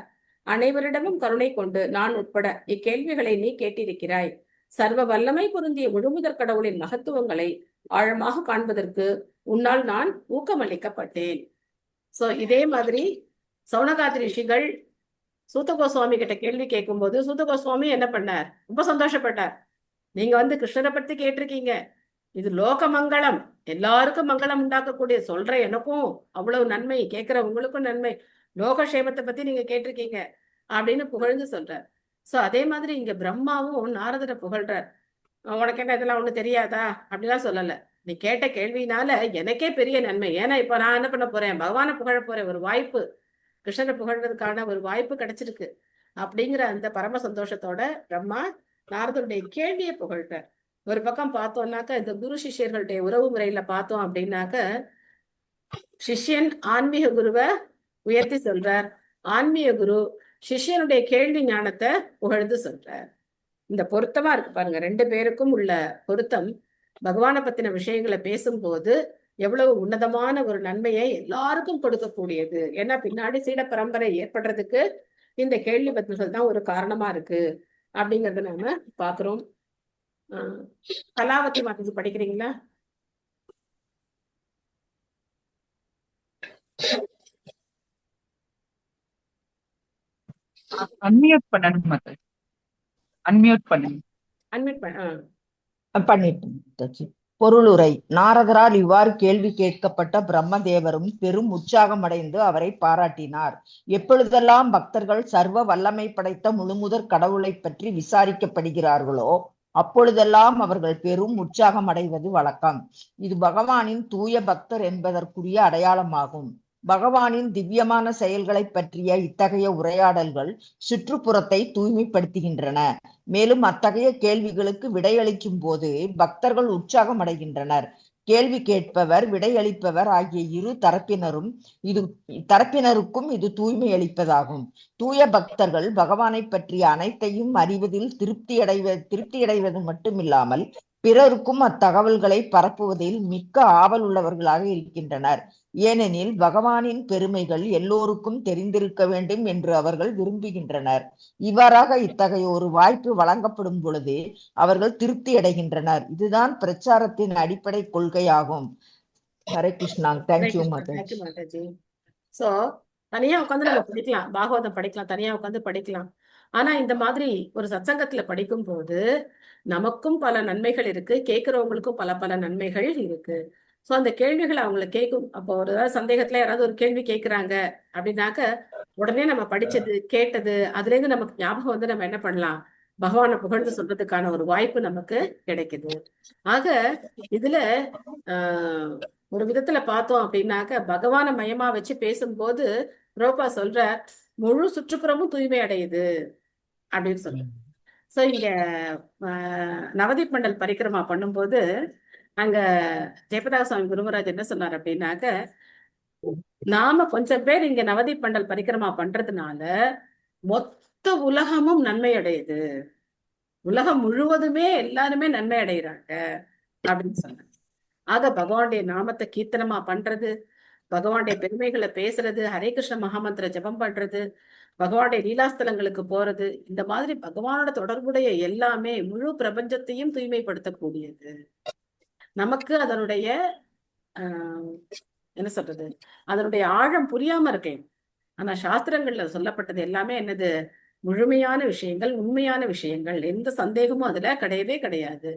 அனைவரிடமும் கருணை கொண்டு நான் உட்பட இக்கேள்விகளை நீ கேட்டிருக்கிறாய். சர்வ வல்லமை பொருந்திய முழுமுதற் கடவுளின் மகத்துவங்களை ஆழமாக காண்பதற்கு உன்னால் நான் ஊக்கமளிக்கப்பட்டேன். சோ இதே மாதிரி சௌனகாதி ரிஷிகள் சூத கோஸ்வாமி கிட்ட கேள்வி கேட்கும் போது சூத கோஸ்வாமி என்ன பண்ணார்? ரொம்ப சந்தோஷப்பட்டார். நீங்க கிருஷ்ணரை பத்தி கேட்டிருக்கீங்க, இது லோக மங்களம், எல்லாருக்கும் மங்களம் உண்டாக்கக்கூடிய, சொல்ற எனக்கும் அவ்வளவு நன்மை, கேட்கிற உங்களுக்கும் நன்மை, லோகக்ஷேமத்தை பத்தி நீங்க கேட்டிருக்கீங்க அப்படின்னு புகழ்ந்து சொல்றார். சோ அதே மாதிரி இங்க பிரம்மாவும் நாரதரை புகழ்றார். உனக்கு என்ன இதெல்லாம் ஒண்ணு தெரியாதா அப்படிலாம் சொல்லல. நீ கேட்ட கேள்வினால எனக்கே பெரிய நன்மை. ஏன்னா இப்ப நான் என்ன பண்ண போறேன்? பகவானை புகழ போறேன். ஒரு வாய்ப்பு, கிருஷ்ணரை புகழ்றதுக்கான ஒரு வாய்ப்பு கிடைச்சிருக்கு அப்படிங்கிற அந்த பரம சந்தோஷத்தோட பிரம்மா நாரதருடைய கேள்வியை புகழ்றார். ஒரு பக்கம் பார்த்தோம்னாக்க இந்த குரு சிஷ்யர்களுடைய உறவு முறையில பார்த்தோம் அப்படின்னாக்க சிஷ்யன் ஆன்மீக குருவை உயர்த்தி சொல்றார், ஆன்மீக குரு சிஷ்யனுடைய கேள்வி ஞானத்தை புகழ்ந்து சொல்றார். இந்த பொருத்தமா இருக்கு பாருங்க, ரெண்டு பேருக்கும் உள்ள பொருத்தம். பகவானை பத்தின விஷயங்களை பேசும்போது எவ்வளவு உன்னதமான ஒரு நன்மையை எல்லாருக்கும் கொடுக்கக்கூடியது. ஏன்னா பின்னாடி சீட பரம்பரை ஏற்படுறதுக்கு இந்த கேள்வி பதில்கள் தான் ஒரு காரணமா இருக்கு அப்படிங்கறத நாம பாக்குறோம். கலாவதி மாதாஜி படிக்கிறீங்களா? அன்மியூட் பண்ணணும் மாதாஜி. அன்மியூட் பண்ணுங்க. அன்மியூட் பண்ண பண்ணிட்டு. பொருளுரை. நாரதரால் இவ்வாறு கேள்வி கேட்கப்பட்ட பிரம்மதேவரும் பெரும் உற்சாகமடைந்து அவரை பாராட்டினார். எப்பொழுதெல்லாம் பக்தர்கள் சர்வ வல்லமை படைத்த முழுமுதற் கடவுளை பற்றி விசாரிக்கப்படுகிறார்களோ அப்பொழுதெல்லாம் அவர்கள் பெரும் உற்சாகம் அடைவது வழக்கம். இது பகவானின் தூய பக்தர் என்பதற்குரிய அடையாளமாகும். பகவானின் திவ்யமான செயல்களை பற்றிய இத்தகைய உரையாடல்கள் சுற்றுப்புறத்தை தூய்மைப்படுத்துகின்றன. மேலும் அத்தகைய கேள்விகளுக்கு விடையளிக்கும் போது பக்தர்கள் உற்சாகம் அடைகின்றனர். கேள்வி கேட்பவர் விடையளிப்பவர் ஆகிய இரு தரப்பினருக்கும் இது தூய்மை அளிப்பதாகும். தூய பக்தர்கள் பகவானை பற்றிய அனைத்தையும் அறிவதில் திருப்தியடைவது மட்டுமில்லாமல் பிறருக்கும் அத்தகவல்களை பரப்புவதில் மிக்க ஆவல் உள்ளவர்களாக இருக்கின்றனர். ஏனெனில் பகவானின் பெருமைகள் எல்லோருக்கும் தெரிந்திருக்க வேண்டும் என்று அவர்கள் விரும்புகின்றனர். இவ்வாறாக இத்தகைய ஒரு வாய்ப்பு வழங்கப்படும் பொழுது அவர்கள் திருப்தி அடைகின்றனர். இதுதான் பிரச்சாரத்தின் அடிப்படை கொள்கையாகும். ஹரே கிருஷ்ணா. தேங்க்யூ மாதாஜி. சோ தனியா உட்காந்து நம்ம படிக்கலாம், பாகவதம் படிக்கலாம், தனியா உட்காந்து படிக்கலாம். ஆனா இந்த மாதிரி ஒரு சத்சங்கத்துல படிக்கும் போது நமக்கும் பல நன்மைகள் இருக்கு, கேட்கிறவங்களுக்கும் பல பல நன்மைகள் இருக்கு. சோ அந்த கேள்விகளை அவங்களை கேட்கும். அப்போ ஒரு சந்தேகத்துல யாராவது ஒரு கேள்வி கேட்கிறாங்க அப்படின்னாக்க உடனே நம்ம படிச்சது கேட்டது அதுல இருந்து நமக்கு ஞாபகம் வந்து நம்ம என்ன பண்ணலாம், பகவானை புகழ்ந்து சொல்றதுக்கான ஒரு வாய்ப்பு நமக்கு கிடைக்குது. ஆக இதுல ஒரு விதத்துல பார்த்தோம் அப்படின்னாக்க பகவானை மையமா வச்சு பேசும்போது ரோபா சொல்ற முழு சுற்றுப்புறமும் தூய்மை அடையுது அப்படின்னு சொல்ற. சோ இங்க நவதீப் மண்டல் பரிக்கிரமா பண்ணும்போது அங்க ஜெயபதாக சுவாமி குருமராஜ் என்ன சொன்னார் அப்படின்னாக்க, நாம கொஞ்சம் பேர் இங்க நவதீப் மண்டல் பரிக்கிரமா பண்றதுனால மொத்த உலகமும் நன்மை அடையுது, உலகம் முழுவதுமே எல்லாருமே நன்மை அடைகிறாங்க அப்படின்னு சொன்னாங்க. ஆக பகவானுடைய நாமத்தை கீர்த்தனமா பண்றது, பகவானுடைய பெருமைகளை பேசுறது, ஹரே கிருஷ்ண மகாமந்திர ஜபம் பண்றது, பகவானுடைய லீலாஸ்தலங்களுக்கு போறது, இந்த மாதிரி பகவானோட தொடர்புடைய எல்லாமே முழு பிரபஞ்சத்தையும் தூய்மைப்படுத்தக்கூடியது. நமக்கு அதனுடைய என்ன சொல்றது, அதனுடைய ஆழம் புரியாம இருக்கலாம். ஆனா சாஸ்திரங்கள்ல சொல்லப்பட்டது எல்லாமே என்னது, முழுமையான விஷயங்கள், உண்மையான விஷயங்கள், எந்த சந்தேகமும் அதுல கிடையவே கிடையாது.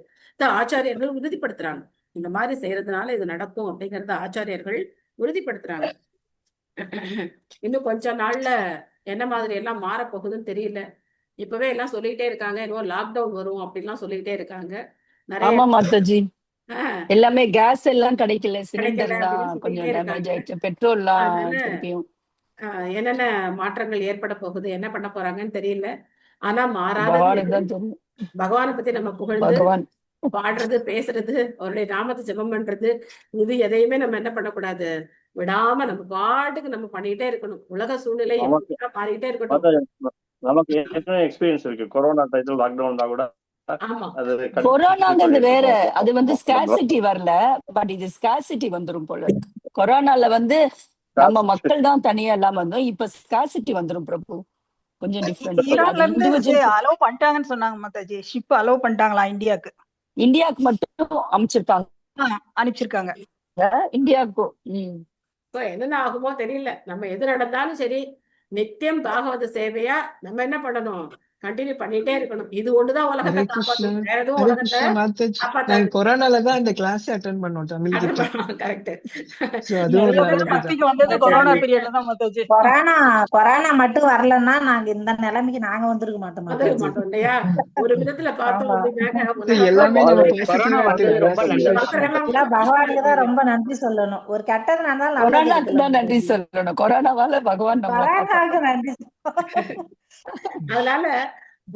ஆச்சாரியர்கள் உறுதிப்படுத்துறாங்க, இந்த மாதிரி செய்யறதுனால இது நடக்கும் அப்படிங்கறத ஆச்சாரியர்கள் உறுதிப்படுத்துறாங்க. இன்னும் கொஞ்ச நாள்ல என்ன மாதிரி எல்லாம் மாறப்போகுதுன்னு தெரியல. இப்பவே எல்லாம் சொல்லிக்கிட்டே இருக்காங்க, இன்னும் லாக்டவுன் வரும் அப்படின்லாம் சொல்லிக்கிட்டே இருக்காங்க. நிறைய எல்லாமே கேஸ் எல்லாம் கிடைக்கல, சிலிண்டர் கிடைக்கல தான் அப்படின்னு கொஞ்சம் சொல்லிட்டே டேமேஜ் இருக்காங்க. ஆயிடுச்சு, பெட்ரோல்லாம் அதனால திருப்பியும் என்னென்ன மாற்றங்கள் ஏற்பட போகுது, என்ன பண்ண போறாங்கன்னு தெரியல. ஆனா மாறாதது பகவானுக்கு எது? தான் தெரியும். பகவானை பத்தி நம்ம புகழ்ந்து பகவான் பாடுறது, பேசுறது, அவருடைய நாமத்தை ஜெபம் பண்றது, இது எதையுமே நம்ம என்ன பண்ணக்கூடாது, விடாம நம்ம பாட்டுக்கு நம்ம பண்ணிட்டே இருக்கணும். உலக சூழ்நிலை நமக்கு எப்படியா மாறிக்கிட்டே இருக்கட்டும். அதான் நமக்கு ஏற்கனவே எக்ஸ்பீரியன்ஸ் இருக்கு. கொரோனா டயத்தில் லாக்டவுன் தான் கூட ஆமா, அது கொரோனாங்கிறது வேற, அது வந்து கண்டிப்பா ஸ்கார்சிட்டி வரல, பட் இது ஸ்கார்சிட்டி வந்துரும் போல இருக்கு. கொரோனால வந்து நம்ம மக்கள் தான் தனியா எல்லாம் வந்தோம், இப்ப ஸ்கார்சிட்டி வந்துரும் பிரபு. கொஞ்சம் டிஃப்ரெண்ட். அது ஈரான்ல இருந்து இண்டிவிஜுவல் அலோவ் பண்ணிட்டாங்கன்னு சொன்னாங்க மாதாஜி. ஷிப் அலோவ் பண்ணிட்டாங்களா இந்தியாவுக்கு? இந்தியாவுக்கு மட்டும் அமைச்சிருக்காங்க, அனுப்பிச்சிருக்காங்க இந்தியாவுக்கும். So, என்னென்ன ஆகுமோ தெரியல. நம்ம எது நடந்தாலும் சரி, நித்தியம் பாகவத சேவையா நம்ம என்ன பண்ணணும், கண்டினியூ பண்ணிட்டே இருக்கணும். இது ஒண்ணுதான் உலகத்தை ஹரே கிருஷ்ணா, காப்பாற்றும், வேற எதுவும் ஹரே உலகத்தை கிருஷ்ணா மாதாஜி. காப்பாத்தாது. நாங்க கொரோனால தான் இந்த கிளாஸ் அட்டென்ட் பண்ணோம் தமிழ் கிட்ட. கரெக்ட். சோ அதுவும் ஒரு நிறைய பேர் நல்லதுதான். தப்பிக்க வந்தது கொரோனா பீரியட்ல தான் மாதாஜி. கொரோனா மட்டும் வரலன்னா நாங்க இந்த நிலைமைக்கு நாங்க வந்திருக்க மாட்டோம் வந்துருக்க மாதாஜி. மாட்டோம் இல்லையா? ஒரு விதத்துல பார்த்தோம் ஆமா. அப்படின்னாக்க இது எல்லாமே நம்ம கொரோனா பாசிட்டிவா வந்தது ரொம்ப எடுத்துக்கலாம். நல்லது. எல்லாம் பகவானுக்கு தான் ரொம்ப நன்றி சொல்லணும். ஒரு கெட்டது நடந்தாலும் நல்லது கொரோனாக்கு இருக்குல்ல தான் நன்றி மாதாஜி. சொல்லணும், கொரோனாவால பகவான் நம்மளை கொரோனாவுக்கு காப்பாற்றான். நன்றி அதனால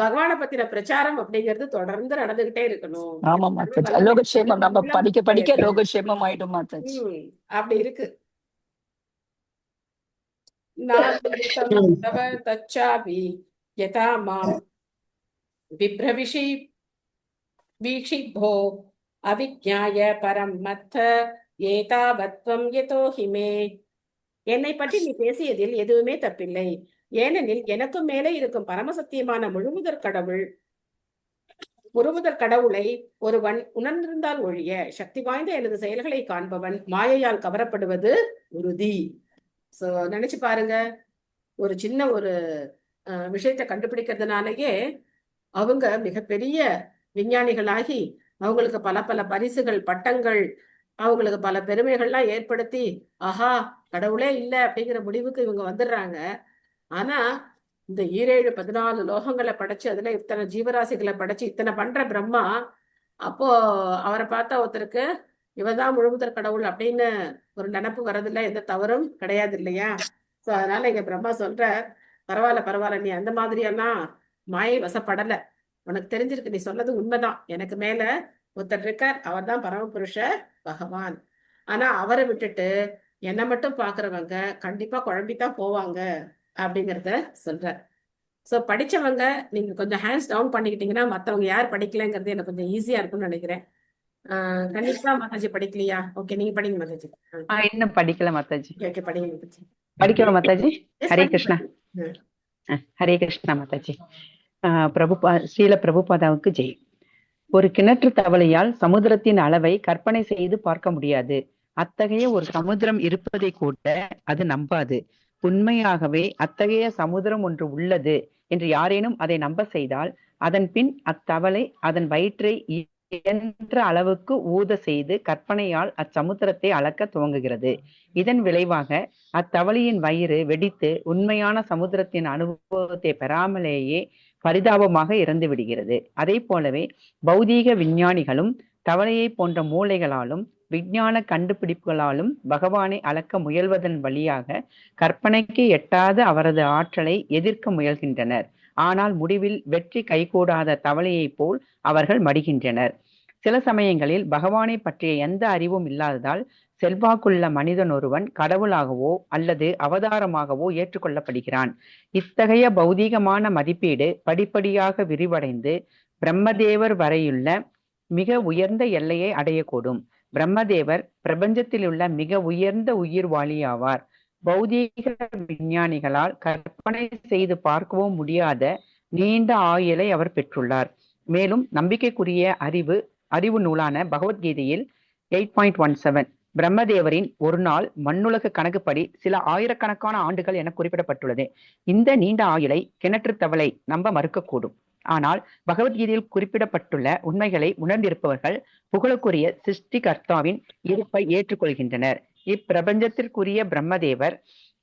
பகவானை பத்தின பிரச்சாரம் அப்படிங்கிறது தொடர்ந்து நடந்துகிட்டே இருக்கணும். ஆமா மாதாஜி, லோகக்ஷேமம் நம்ம படிக்க படிக்க லோகக்ஷேமம் ஆயிடும் மாதாஜி. அப்படி இருக்கு. நாம தவ தச்சாபி யதா மாம் விப்ரவிஷி வீக்ஷித்போ அவிஜ்ஞாய பரம் மத்த ஏதாவத்வம் யதோ ஹிமே. என்னை பற்றி நீ பேசியதில் எதுவுமே தப்பில்லை, ஏனெனில் எனக்கும் மேலே இருக்கும் பரமசத்தியமான முழுமுதற் கடவுளை ஒருவன் உணர்ந்திருந்தால் ஒழிய சக்தி வாய்ந்த எனது செயல்களை காண்பவன் மாயையால் கவரப்படுவது உறுதி. சோ நினைச்சு பாருங்க, ஒரு சின்ன ஒரு விஷயத்தை கண்டுபிடிக்கிறதுனாலயே அவங்க மிகப்பெரிய விஞ்ஞானிகளாகி அவங்களுக்கு பல பல பரிசுகள், பட்டங்கள், அவங்களுக்கு பல பெருமைகள்லாம் ஏற்படுத்தி ஆஹா கடவுளே இல்லை அப்படிங்கிற முடிவுக்கு இவங்க வந்துடுறாங்க. ஆனா இந்த 14 லோகங்களை படைச்சு அதுல இத்தனை ஜீவராசிகளை படைச்சு இத்தனை பண்ற பிரம்மா, அப்போ அவரை பார்த்தா ஒருத்தருக்கு இவதான் முழுமுதற் கடவுள் அப்படின்னு ஒரு நினப்பு வர்றதுல எந்த தவறும் கிடையாது இல்லையா? சோ அதனால இங்க பிரம்மா சொல்ற, பரவாயில்ல, நீ அந்த மாதிரியெல்லாம் மாயை வசப்படல, உனக்கு தெரிஞ்சிருக்கு, நீ சொன்னது உண்மைதான், எனக்கு மேல ஒருத்தர் இருக்கார், அவர் தான் பரமபுருஷ பகவான். ஆனா அவரை விட்டுட்டு என்னை மட்டும் பாக்குறவங்க கண்டிப்பா குழம்பித்தான் போவாங்க அப்படிங்கிறத சொல்ற. சோ படிச்சவங்க நீங்க கொஞ்சம் ஹேண்ட்ஸ் டவுன் பண்ணிக்கிட்டீங்கன்னா மத்தவங்க யார் படிக்கலங்கிறது எனக்கு கொஞ்சம் ஈஸியா இருக்கும்னு நினைக்கிறேன். கண்டிப்பா மாதாஜி படிக்கலையா? ஓகே, நீங்க படிங்க மாதாஜி. இன்னும் படிக்கல மாதாஜி. ஓகே, படிங்க மாதாஜி. படிக்கவா மாதாஜி? Yes, ஹரே படிங்க, கிருஷ்ணா. படிங்க. ஹரே கிருஷ்ணா மாதாஜி. ஸ்ரீல பிரபுபாதாவுக்கு ஜெய். ஒரு கிணற்று தவளையால் சமுத்திரத்தின் அளவை கற்பனை செய்து பார்க்க முடியாது. அத்தகைய ஒரு சமுத்திரம் இருப்பதை கூட அது நம்பாது. உண்மையாகவே அத்தகைய சமுத்திரம் ஒன்று உள்ளது என்று யாரேனும் அதை நம்ப செய்தால் அதன் பின் அத்தவளை அதன் வயிற்றை இயன்ற அளவுக்கு ஊத செய்து கற்பனையால் அச்சமுத்திரத்தை அளக்க துவங்குகிறது. இதன் விளைவாக அத்தவளையின் வயிறு வெடித்து உண்மையான சமுத்திரத்தின் அனுபவத்தை பெறாமலேயே பரிதாபமாக இறந்து விடுகிறது. அதே போலவே பௌதீக விஞ்ஞானிகளும் தவளையை போன்ற மூளைகளாலும் விஞ்ஞான கண்டுபிடிப்புகளாலும் பகவானை அளக்க முயல்வதன் வழியாக கற்பனைக்கு எட்டாத அவரது ஆற்றலை எதிர்க்க முயல்கின்றனர். ஆனால் முடிவில் வெற்றி கைகூடாத தவளையைப் போல் அவர்கள் மடிகின்றனர். சில சமயங்களில் பகவானை பற்றிய எந்த அறிவும் இல்லாததால் செல்வாக்குள்ள மனிதன் ஒருவன் கடவுளாகவோ அல்லது அவதாரமாகவோ ஏற்றுக்கொள்ளப்படுகிறான். இத்தகைய பௌதீகமான மதிப்பீடு படிப்படியாக விரிவடைந்து பிரம்மதேவர் வரையுள்ள மிக உயர்ந்த எல்லையை அடையக்கூடும். பிரம்மதேவர் பிரபஞ்சத்தில் உள்ள மிக உயர்ந்த உயிர்வாளி ஆவார். பௌதீக விஞ்ஞானிகளால் கற்பனை செய்து பார்க்கவும் முடியாத நீண்ட ஆயுளை அவர் பெற்றுள்ளார். மேலும் நம்பிக்கைக்குரிய அறிவு நூலான பகவத்கீதையில் 8.17 பிரம்மதேவரின் ஒரு நாள் மண்ணுலக கணக்குப்படி சில ஆயிரக்கணக்கான ஆண்டுகள் என குறிப்பிடப்பட்டுள்ளது. இந்த நீண்ட ஆயுளை கிணற்று தவளை நம்ப மறுக்கக்கூடும். ஆனால் பகவத்கீதையில் குறிப்பிடப்பட்டுள்ள உண்மைகளை உணர்ந்திருப்பவர்கள் புகழுக்குரிய சிருஷ்டிகர்த்தாவின் இருப்பை ஏற்றுக்கொள்கின்றனர். இப்பிரபஞ்சத்திற்குரிய பிரம்மதேவர்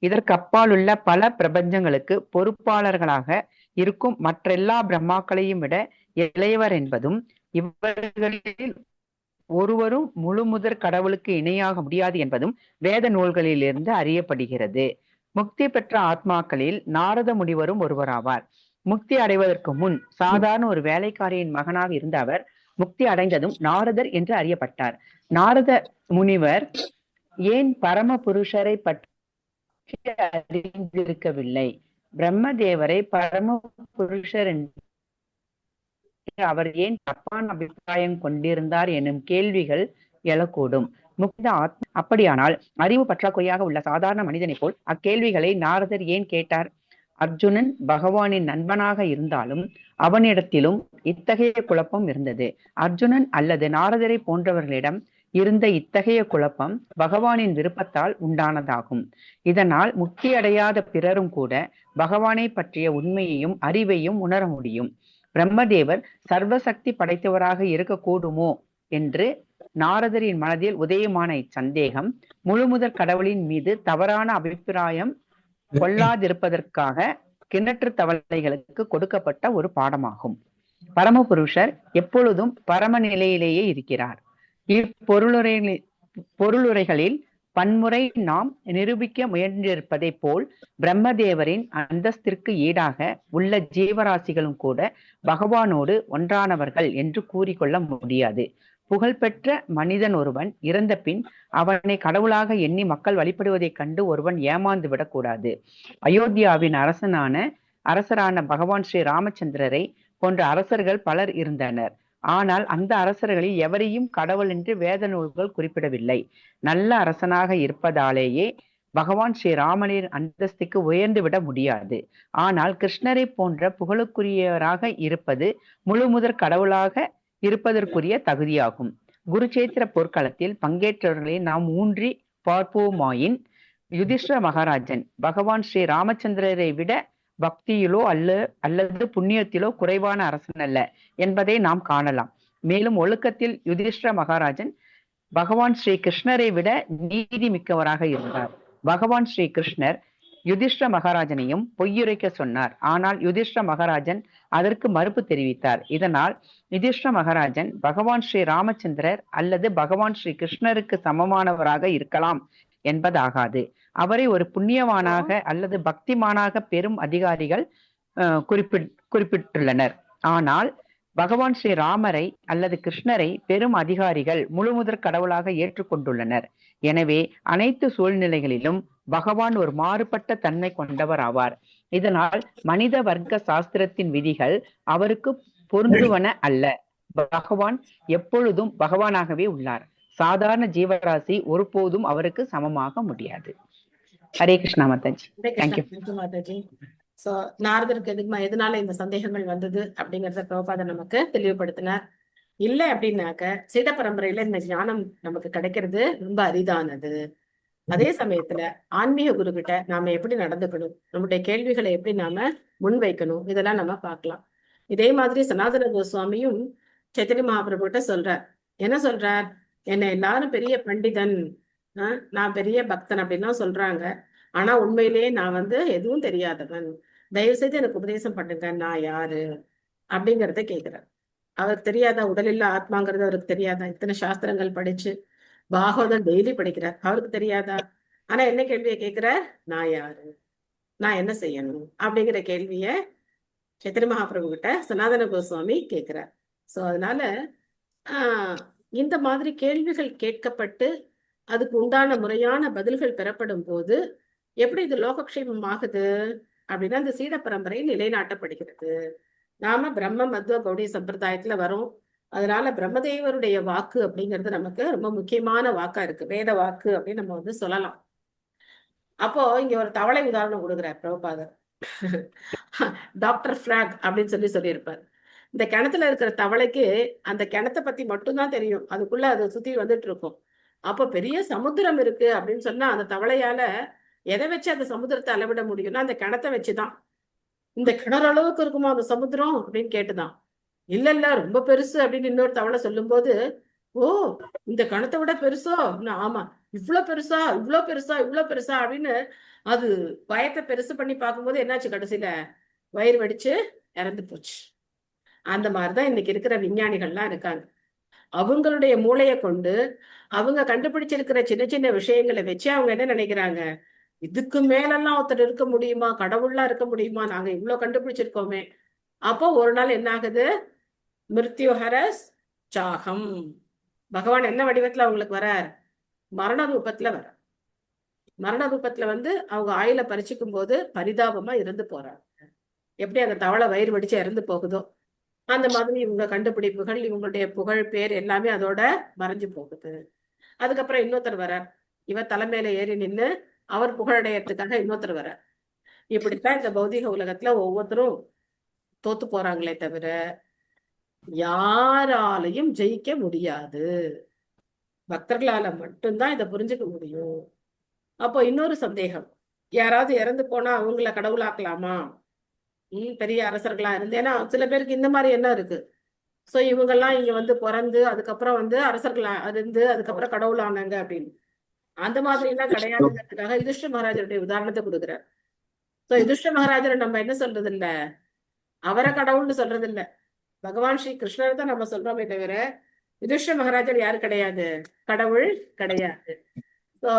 இதற்கு அப்பாலுள்ள பல பிரபஞ்சங்களுக்கு பொறுப்பாளர்களாக இருக்கும் மற்றெல்லா பிரம்மாக்களையும் விட இளையவர் என்பதும் இவர்களில் ஒருவரும் முழுமுதற் கடவுளுக்கு இணையாக முடியாது என்பதும் வேத நூல்களிலிருந்து அறியப்படுகிறது. முக்தி பெற்ற ஆத்மாக்களில் நாரத முனிவரும் ஒருவராவார். முக்தி அடைவதற்கு முன் சாதாரண ஒரு வேலைக்காரியின் மகனாக இருந்த அவர் முக்தி அடைந்ததும் நாரதர் என்று அறியப்பட்டார். நாரத முனிவர் ஏன் பரம புருஷரை பற்றி அறிந்திருக்கவில்லை? பிரம்மதேவரை பரம புருஷர் என்று அவர் ஏன் தப்பான அபிப்பிராயம் கொண்டிருந்தார் எனும் கேள்விகள் எழக்கூடும். முக்த ஆத்மா அப்படியானால் அறிவு பற்றாக்குறையாக உள்ள சாதாரண மனிதனை போல் அக்கேள்விகளை நாரதர் ஏன் கேட்டார்? அர்ஜுனன் பகவானின் நண்பனாக இருந்தாலும் அவனிடத்திலும் இத்தகைய குழப்பம் இருந்தது. அர்ஜுனன் அல்லது நாரதரை போன்றவர்களிடம் இருந்த இத்தகைய குழப்பம் பகவானின் விருப்பத்தால் உண்டானதாகும். இதனால் முக்தி அடையாத பிறரும் கூட பகவானை பற்றிய உண்மையையும் அறிவையும் உணர முடியும். பிரம்மதேவர் சர்வசக்தி படைத்தவராக இருக்கக்கூடுமோ என்று நாரதரின் மனதில் உதயமான இச்சந்தேகம் முழுமுதற் கடவுளின் மீது தவறான அபிப்பிராயம் கொள்ளாதிருப்பதற்காக கிணற்று தவளைகளுக்கு கொடுக்கப்பட்ட ஒரு பாடமாகும். பரமபுருஷர் எப்பொழுதும் பரம நிலையிலேயே இருக்கிறார். இப்பொருளுரைகளில் பன்முறை நாம் நிரூபிக்க முயன்றிருப்பதை போல் பிரம்மதேவரின் அந்தஸ்திற்கு ஈடாக உள்ள ஜீவராசிகளும் கூட பகவானோடு ஒன்றானவர்கள் என்று கூறிக்கொள்ள முடியாது. புகழ்பெற்ற மனிதன் ஒருவன் இறந்த பின் அவனை கடவுளாக எண்ணி மக்கள் வழிபடுவதைக் கண்டு ஒருவன் ஏமாந்து விடக்கூடாது. அயோத்தியாவின் அரசரான பகவான் ஸ்ரீ ராமச்சந்திரரை போன்ற அரசர்கள் பலர் இருந்தனர். ஆனால் அந்த அரசர்களில் எவரையும் கடவுள் என்று வேத நூல்கள் குறிப்பிடவில்லை. நல்ல அரசனாக இருப்பதாலேயே பகவான் ஸ்ரீ ராமனின் அந்தஸ்துக்கு உயர்ந்து விட முடியாது. ஆனால் கிருஷ்ணரை போன்ற புகழுக்குரியவராக இருப்பது முழுமுதற் கடவுளாக இருப்பதற்குரிய தகுதியாகும். குருச்சேத்திர போர்க்களத்தில் பங்கேற்றவர்களை நாம் ஊன்றி பார்ப்போமாயின் யுதிஷ்டிர மகாராஜன் பகவான் ஸ்ரீ ராமச்சந்திரரை விட பக்தியிலோ அல்லது புண்ணியத்திலோ குறைவான அரசன் அல்ல என்பதை நாம் காணலாம். மேலும் ஒழுக்கத்தில் யுதிஷ்டிர மகாராஜன் பகவான் ஸ்ரீ கிருஷ்ணரை விட நீதி மிக்கவராக இருந்தார். பகவான் ஸ்ரீ கிருஷ்ணர் யுதிஷ்டிர மகாராஜனையும் பொய்யுரைக்க சொன்னார். ஆனால் யுதிஷ்டிர மகாராஜன் அதற்கு மறுப்பு தெரிவித்தார். இதனால் யுதிஷ்டிர மகாராஜன் பகவான் ஸ்ரீ ராமச்சந்திரர் அல்லது பகவான் ஸ்ரீ கிருஷ்ணருக்கு சமமானவராக இருக்கலாம் என்பதாகாது. அவரை ஒரு புண்ணியவானாக அல்லது பக்திமானாக பெரும் அதிகாரிகள் குறிப்பிட்டுள்ளனர். ஆனால் பகவான் ஸ்ரீ ராமரை அல்லது கிருஷ்ணரை பெரும் அதிகாரிகள் முழுமுதற் கடவுளாக ஏற்றுக்கொண்டுள்ளனர். எனவே அனைத்து சூழ்நிலைகளிலும் பகவான் ஒரு மாறுபட்ட தன்மை கொண்டவர் ஆவார். இதனால் மனித வர்க்க சாஸ்திரத்தின் விதிகள் அவருக்கு பொருந்துவன அல்ல. பகவான் எப்பொழுதும் பகவானாகவே உள்ளார். சாதாரண ஜீவராசி ஒருபோதும் அவருக்கு சமமாக முடியாது. ஹரே கிருஷ்ணா மாதாஜி. தேங்க்யூ மாதாஜி. சோ நாரதருக்கு எதனால இந்த சந்தேகங்கள் வந்தது அப்படிங்கறத பிரபுபாதர் நமக்கு தெளிவுபடுத்தினார். இல்ல அப்படின்னாக்க சீட பரம்பரையில இந்த ஞானம் நமக்கு கிடைக்கிறது ரொம்ப அரிதானது. அதே சமயத்துல ஆன்மீக குரு கிட்ட நாம எப்படி நடந்துக்கணும், நம்முடைய கேள்விகளை எப்படி நாம முன்வைக்கணும், இதெல்லாம் நம்ம பார்க்கலாம். இதே மாதிரி சனாதன கோஸ்வாமியும் சைத்தன்ய மகாபிரபு கிட்ட சொல்றார். என்ன சொல்றார்? என்னை எல்லாரும் பெரிய பண்டிதன், நான் பெரிய பக்தன் அப்படின்லாம் சொல்றாங்க. ஆனா உண்மையிலேயே நான் எதுவும் தெரியாதவன். தயவு செய்து எனக்கு உபதேசம் பண்ணுங்க, நான் யாரு அப்படிங்கறத கேட்கிறார். அவருக்கு தெரியாதா உடலில்லா ஆத்மாங்கிறது? அவருக்கு தெரியாதா? இத்தனை சாஸ்திரங்கள் படிச்சு பாகவதம் டெய்லி படிக்கிறார், அவருக்கு தெரியாதா? ஆனா என்ன கேள்வியை கேட்கிறார்? நான் யாரு, நான் என்ன செய்யணும் அப்படிங்கிற கேள்விய சைத்தன்ய மகாபிரபு கிட்ட சனாதன கோஸ்வாமி கேட்கிறார். சோ அதனால இந்த மாதிரி கேள்விகள் கேட்கப்பட்டு அதுக்கு உண்டான முறையான பதில்கள் பெறப்படும் போது எப்படி இது லோகக்ஷேமம் ஆகுது அப்படின்னா இந்த சீட பரம்பரை நிலைநாட்டப்படுகிறது. நாம பிரம்ம மத்வ கௌடிய சம்பிரதாயத்துல வரோம். அதனால பிரம்மதேவருடைய வாக்கு அப்படிங்கிறது நமக்கு ரொம்ப முக்கியமான வாக்கா இருக்கு, வேத வாக்கு அப்படின்னு நம்ம சொல்லலாம். அப்போ இங்க ஒரு தவளை உதாரணம் கொடுக்குறார் பிரபுபாதர். டாக்டர் ஃபிராக் அப்படின்னு சொல்லியிருப்பார். இந்த கிணத்துல இருக்கிற தவளைக்கு அந்த கிணத்தை பத்தி மட்டும்தான் தெரியும், அதுக்குள்ள அது சுத்தி வந்துட்டு இருக்கும். அப்போ பெரிய சமுத்திரம் இருக்கு அப்படின்னு சொன்னா அந்த தவளையால எதை வச்சு அந்த சமுத்திரத்தை அளவிட முடியும்னா அந்த கிணத்தை வச்சுதான். இந்த கிணறு அளவுக்கு இருக்குமா அந்த சமுத்திரம் அப்படின்னு கேட்டுதான். இல்ல ரொம்ப பெருசு அப்படின்னு இன்னொரு தவளை சொல்லும் போது, ஓ இந்த கணத்தை விட பெருசோ? ஆமா, இவ்வளவு பெருசா இவ்வளவு பெருசா இவ்வளவு பெருசா அப்படின்னு அது வயத்தை பெருசு பண்ணி பார்க்கும்போது என்னாச்சு, கடைசியில வயிறு வெடிச்சு இறந்து போச்சு. அந்த மாதிரிதான் இன்னைக்கு இருக்கிற விஞ்ஞானிகள்லாம் இருக்காங்க. அவங்களுடைய மூளையை கொண்டு அவங்க கண்டுபிடிச்சிருக்கிற சின்ன சின்ன விஷயங்களை வச்சு அவங்க என்ன நினைக்கிறாங்க, இதுக்கு மேலெல்லாம் ஒருத்தர் இருக்க முடியுமா, கடவுள்லாம் இருக்க முடியுமா, நாங்க இவ்வளவு கண்டுபிடிச்சிருக்கோமே. அப்போ ஒரு நாள் என்ன ஆகுது, மிருத்யுஹரஸ் சாகம். பகவான் என்ன வடிவத்துல அவங்களுக்கு வரார், மரண ரூபத்துல வர. மரண ரூபத்துல அவங்க ஆயில பறிச்சுக்கும் போது பரிதாபமா இறந்து போறாங்க. எப்படி அந்த தவளை வயிறு வெடிச்சு இறந்து போகுதோ அந்த மாதிரி இவங்க கண்டுபிடிப்புகள், இவங்களுடைய புகழ் பேர் எல்லாமே அதோட மறைஞ்சு போகுது. அதுக்கப்புறம் இன்னொருத்தர் வரார், இவர் தலைமையில ஏறி நின்று அவர் புகழடையறதுக்காக இன்னொருத்தர் வரார். இப்படித்தான் இந்த பௌதிக உலகத்துல ஒவ்வொருத்தரும் தோத்து போறாங்களே தவிர யாராலையும் ஜெயிக்க முடியாது. பக்தர்களால மட்டும்தான் இதை புரிஞ்சுக்க முடியும். அப்போ இன்னொரு சந்தேகம், யாராவது இறந்து போனா அவங்கள கடவுளாக்கலாமா? பெரிய அரசர்களா இருந்து, ஏன்னா சில பேருக்கு இந்த மாதிரி என்ன இருக்கு, சோ இவங்கெல்லாம் இங்க பிறந்து அதுக்கப்புறம் அரசர்களா இருந்து அதுக்கப்புறம் கடவுள் ஆனாங்க அப்படின்னு. அந்த மாதிரி எல்லாம் கிடையாதுங்கிறதுக்காக யுதிஷ்ட மகாராஜருடைய உதாரணத்தை கொடுக்குறார். சோ யுதிஷ்ட மகாராஜரை நம்ம என்ன சொல்றது இல்ல, அவரை கடவுள்னு சொல்றது இல்ல, பகவான் ஸ்ரீ கிருஷ்ணரை தான் நம்ம சொல்றோமே தவிர யுதிஷ்ட மகாராஜர் யாரு கிடையாது, கடவுள் கிடையாது. சோ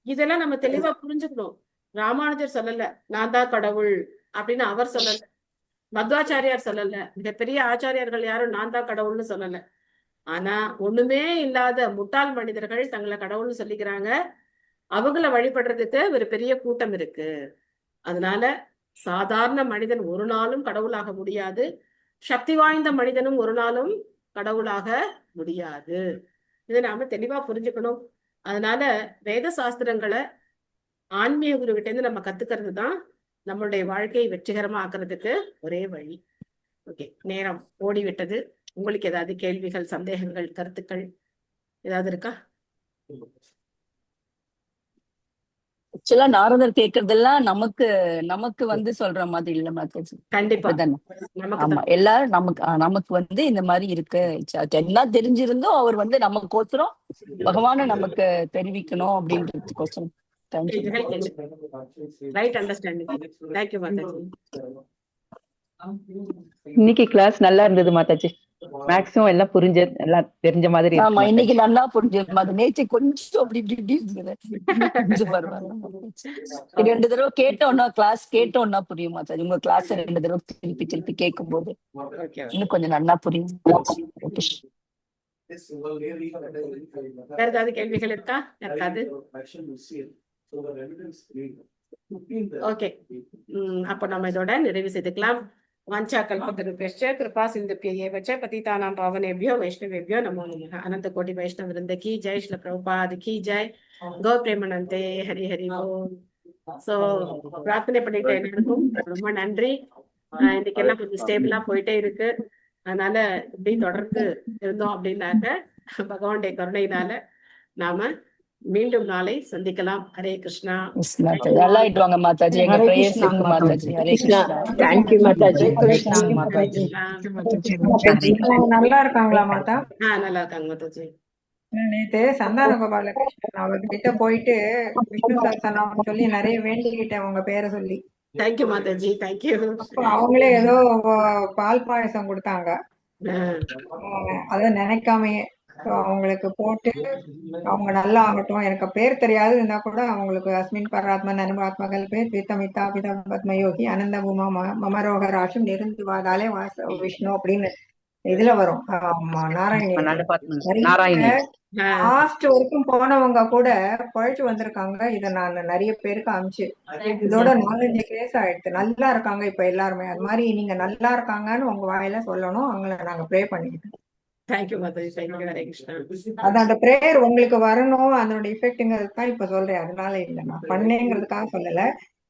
இதெல்லாம் நம்ம தெளிவா புரிஞ்சுக்கணும். ராமானுஜர் சொல்லல நான் தான் கடவுள் அப்படின்னு அவர் சொல்லல, மத்வாச்சாரியார் சொல்லல, மிகப்பெரிய ஆச்சாரியார்கள் யாரும் நான் தான் கடவுள்னு சொல்லல. ஆனா ஒண்ணுமே இல்லாத முட்டாள் மனிதர்கள் தங்களை கடவுள்னு சொல்லிக்கிறாங்க. அவங்கள வழிபடுறதுக்கு ஒரு பெரிய கூட்டம் இருக்கு. அதனால சாதாரண மனிதன் ஒரு நாளும் கடவுளாக முடியாது, சக்தி வாய்ந்த மனிதனும் ஒரு நாளும் கடவுளாக முடியாது. இதை நாம தெளிவா புரிஞ்சுக்கணும். அதனால வேத சாஸ்திரங்களை ஆன்மீக குருகிட்ட இருந்து நம்ம கத்துக்கிறது தான் நம்மளுடைய வாழ்க்கையை வெற்றிகரமா ஆக்குறதுக்கு ஒரே வழி. ஓகே, நேரம் ஓடிவிட்டது. உங்களுக்கு ஏதாவது கேள்விகள், சந்தேகங்கள், கருத்துக்கள் ஏதாவது இருக்கா? ஆக்சுவலா நாரதர் கேக்குறதெல்லாம் நமக்கு சொல்ற மாதிரி இல்ல மாதாஜி. கண்டிப்பா ஆமா, எல்லாரும் நமக்கு இந்த மாதிரி இருக்கு எல்லாம் தெரிஞ்சிருந்தோம். அவர் நமக்கோசரம் பகவான நமக்கு தெரிவிக்கணும் அப்படின்றதுக்கோசரம். இன்னைக்கு கிளாஸ் நல்லா இருந்தது மாதாஜி. மேக்ஸிமம் எல்லாம் எல்லாம் தெரிஞ்ச மாதிரி. ஆமா, இன்னைக்கு நல்லா புரிஞ்சது மாதிரி. நேற்று கொஞ்சம் அப்படி இப்படி இருந்தது, கொஞ்சம் பரவாயில்ல. 2 தடவை கேட்டோம்னா, கிளாஸ் கேட்டோம்னா புரியும் மாதாஜி. உங்க கிளாஸ் 2 தடவை திருப்பி கேட்கும் போது இன்னும் கொஞ்சம் நல்லா புரியும். வேற ஏதாவது கேள்விகள் இருக்கா? இருக்காது. ஓகே, அப்ப நம்ம இதோட நிறைவு செய்துக்கலாம். வாஞ்சா கல்பத்தருभ्यश्च कृपा सिन्धुभ्यः च पतितानां पावनेभ्यो वैष्णवेभ्यो नमो नमः। अनंत कोटि वैष्णव वृंद की जय, श्री प्रभुपाद की जय, गौ प्रेमानंदे, हरि हरि बोल. சோ பிரார்த்தனை பண்ணிட்டு எல்லாருக்கும் ரொம்ப நன்றி. இன்னைக்கு எல்லாம் கொஞ்சம் ஸ்டேபிளா போயிட்டே இருக்கு. அதனால இப்படி தொடர்ந்து இருந்தோம் அப்படின்னாக்க பகவானுடைய கருணையினால நாம மீண்டும் நாளை சந்திக்கலாம். ஹரே கிருஷ்ணா. நல்லா ஆயிடுவாங்க மாதாஜி. எங்க பிரேயர்ஸ் இருக்கு மாதாஜி. ஹரே கிருஷ்ணா. Thank you Mataji. நல்லா இருக்காங்களா மாதா? நல்லா இருக்காங்க மாதாஜி. நேத்து சந்தான கோபாலகிருஷ்ணன் அவர்கிட்ட போயிட்டு விஷ்ணு சஹஸ்ரநாமம் சொல்லி நிறைய வேண்டிக்கிட்டேன் உங்க பேரை சொல்லி. Thank you Mataji, thank you. அவங்களே ஏதோ பால் பாயசம் கொடுத்தாங்க, அத நினைக்காமையே. அவங்களுக்கு போட்டு அவங்க நல்லா ஆகட்டும். எனக்கு பேர் தெரியாது இருந்தா கூட அவங்களுக்கு அஸ்மின் பராத்மா நனுமாத்மகள் பேர் பீத்தமிதா பிதா பத்மயோகி அனந்த பூமா மமரோக ராஷம் நெருந்து வாதாலே வாச விஷ்ணு அப்படின்னு இதுல வரும். நாராயணி லாஸ்ட் வரைக்கும் போனவங்க கூட பழிச்சு வந்திருக்காங்க. இத நான் நிறைய பேருக்கு அமிச்சு இதோட 4-5 கேஸ் ஆயிடுச்சு. நல்லா இருக்காங்க இப்ப எல்லாருமே. அது மாதிரி நீங்க நல்லா இருக்காங்கன்னு உங்க வாயில சொல்லணும். அவங்கள நாங்க ப்ரே பண்ணிக்கிட்டோம். அது அந்த பிரேயர் உங்களுக்கு வரணும், அதனோட எஃபெக்ட்ங்கிறது தான் இப்ப சொல்றேன். அதனால இல்ல, நான் பண்ணேங்கிறதுக்காக சொல்லல,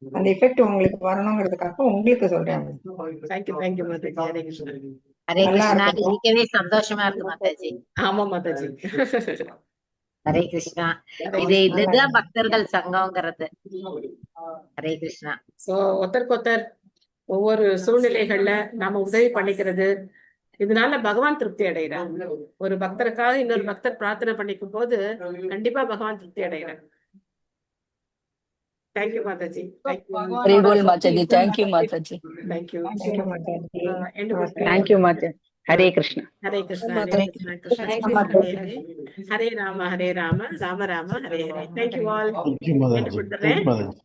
அந்த எஃபெக்ட் உங்களுக்கு வரணுங்கிறதுக்காக உங்களுக்கு சொல்றேன். இருக்கவே சந்தோஷமா இருக்கு மாதாஜி. ஆமா மாதாஜி. ஹரே கிருஷ்ணா. இதுதான் பக்தர்கள் சங்கம்ங்கிறது. ஹரே கிருஷ்ணா. சோ ஒருத்தருக்கு ஒவ்வொரு சூழ்நிலைகள்ல நாம உதவி பண்ணிக்கிறது, இதனால பகவான் திருப்தி அடைகிறார். ஒரு பக்தருக்காக இன்னொரு பக்தர் பிரார்த்தனை பண்ணிக்கும் போது கண்டிப்பா பகவான் திருப்தி அடைகிறார். Thank you Mataji. Mataji. Thank you Mataji. Thank you. Thank you Mataji. Hare Krishna. Hare Krishna, Hare Krishna, Krishna Krishna Hare Hare, Hare Rama Rama Rama Hare Hare. Thank you all. Thank you, Motherji. கொடுத்துறேன். Thank you, Motherji.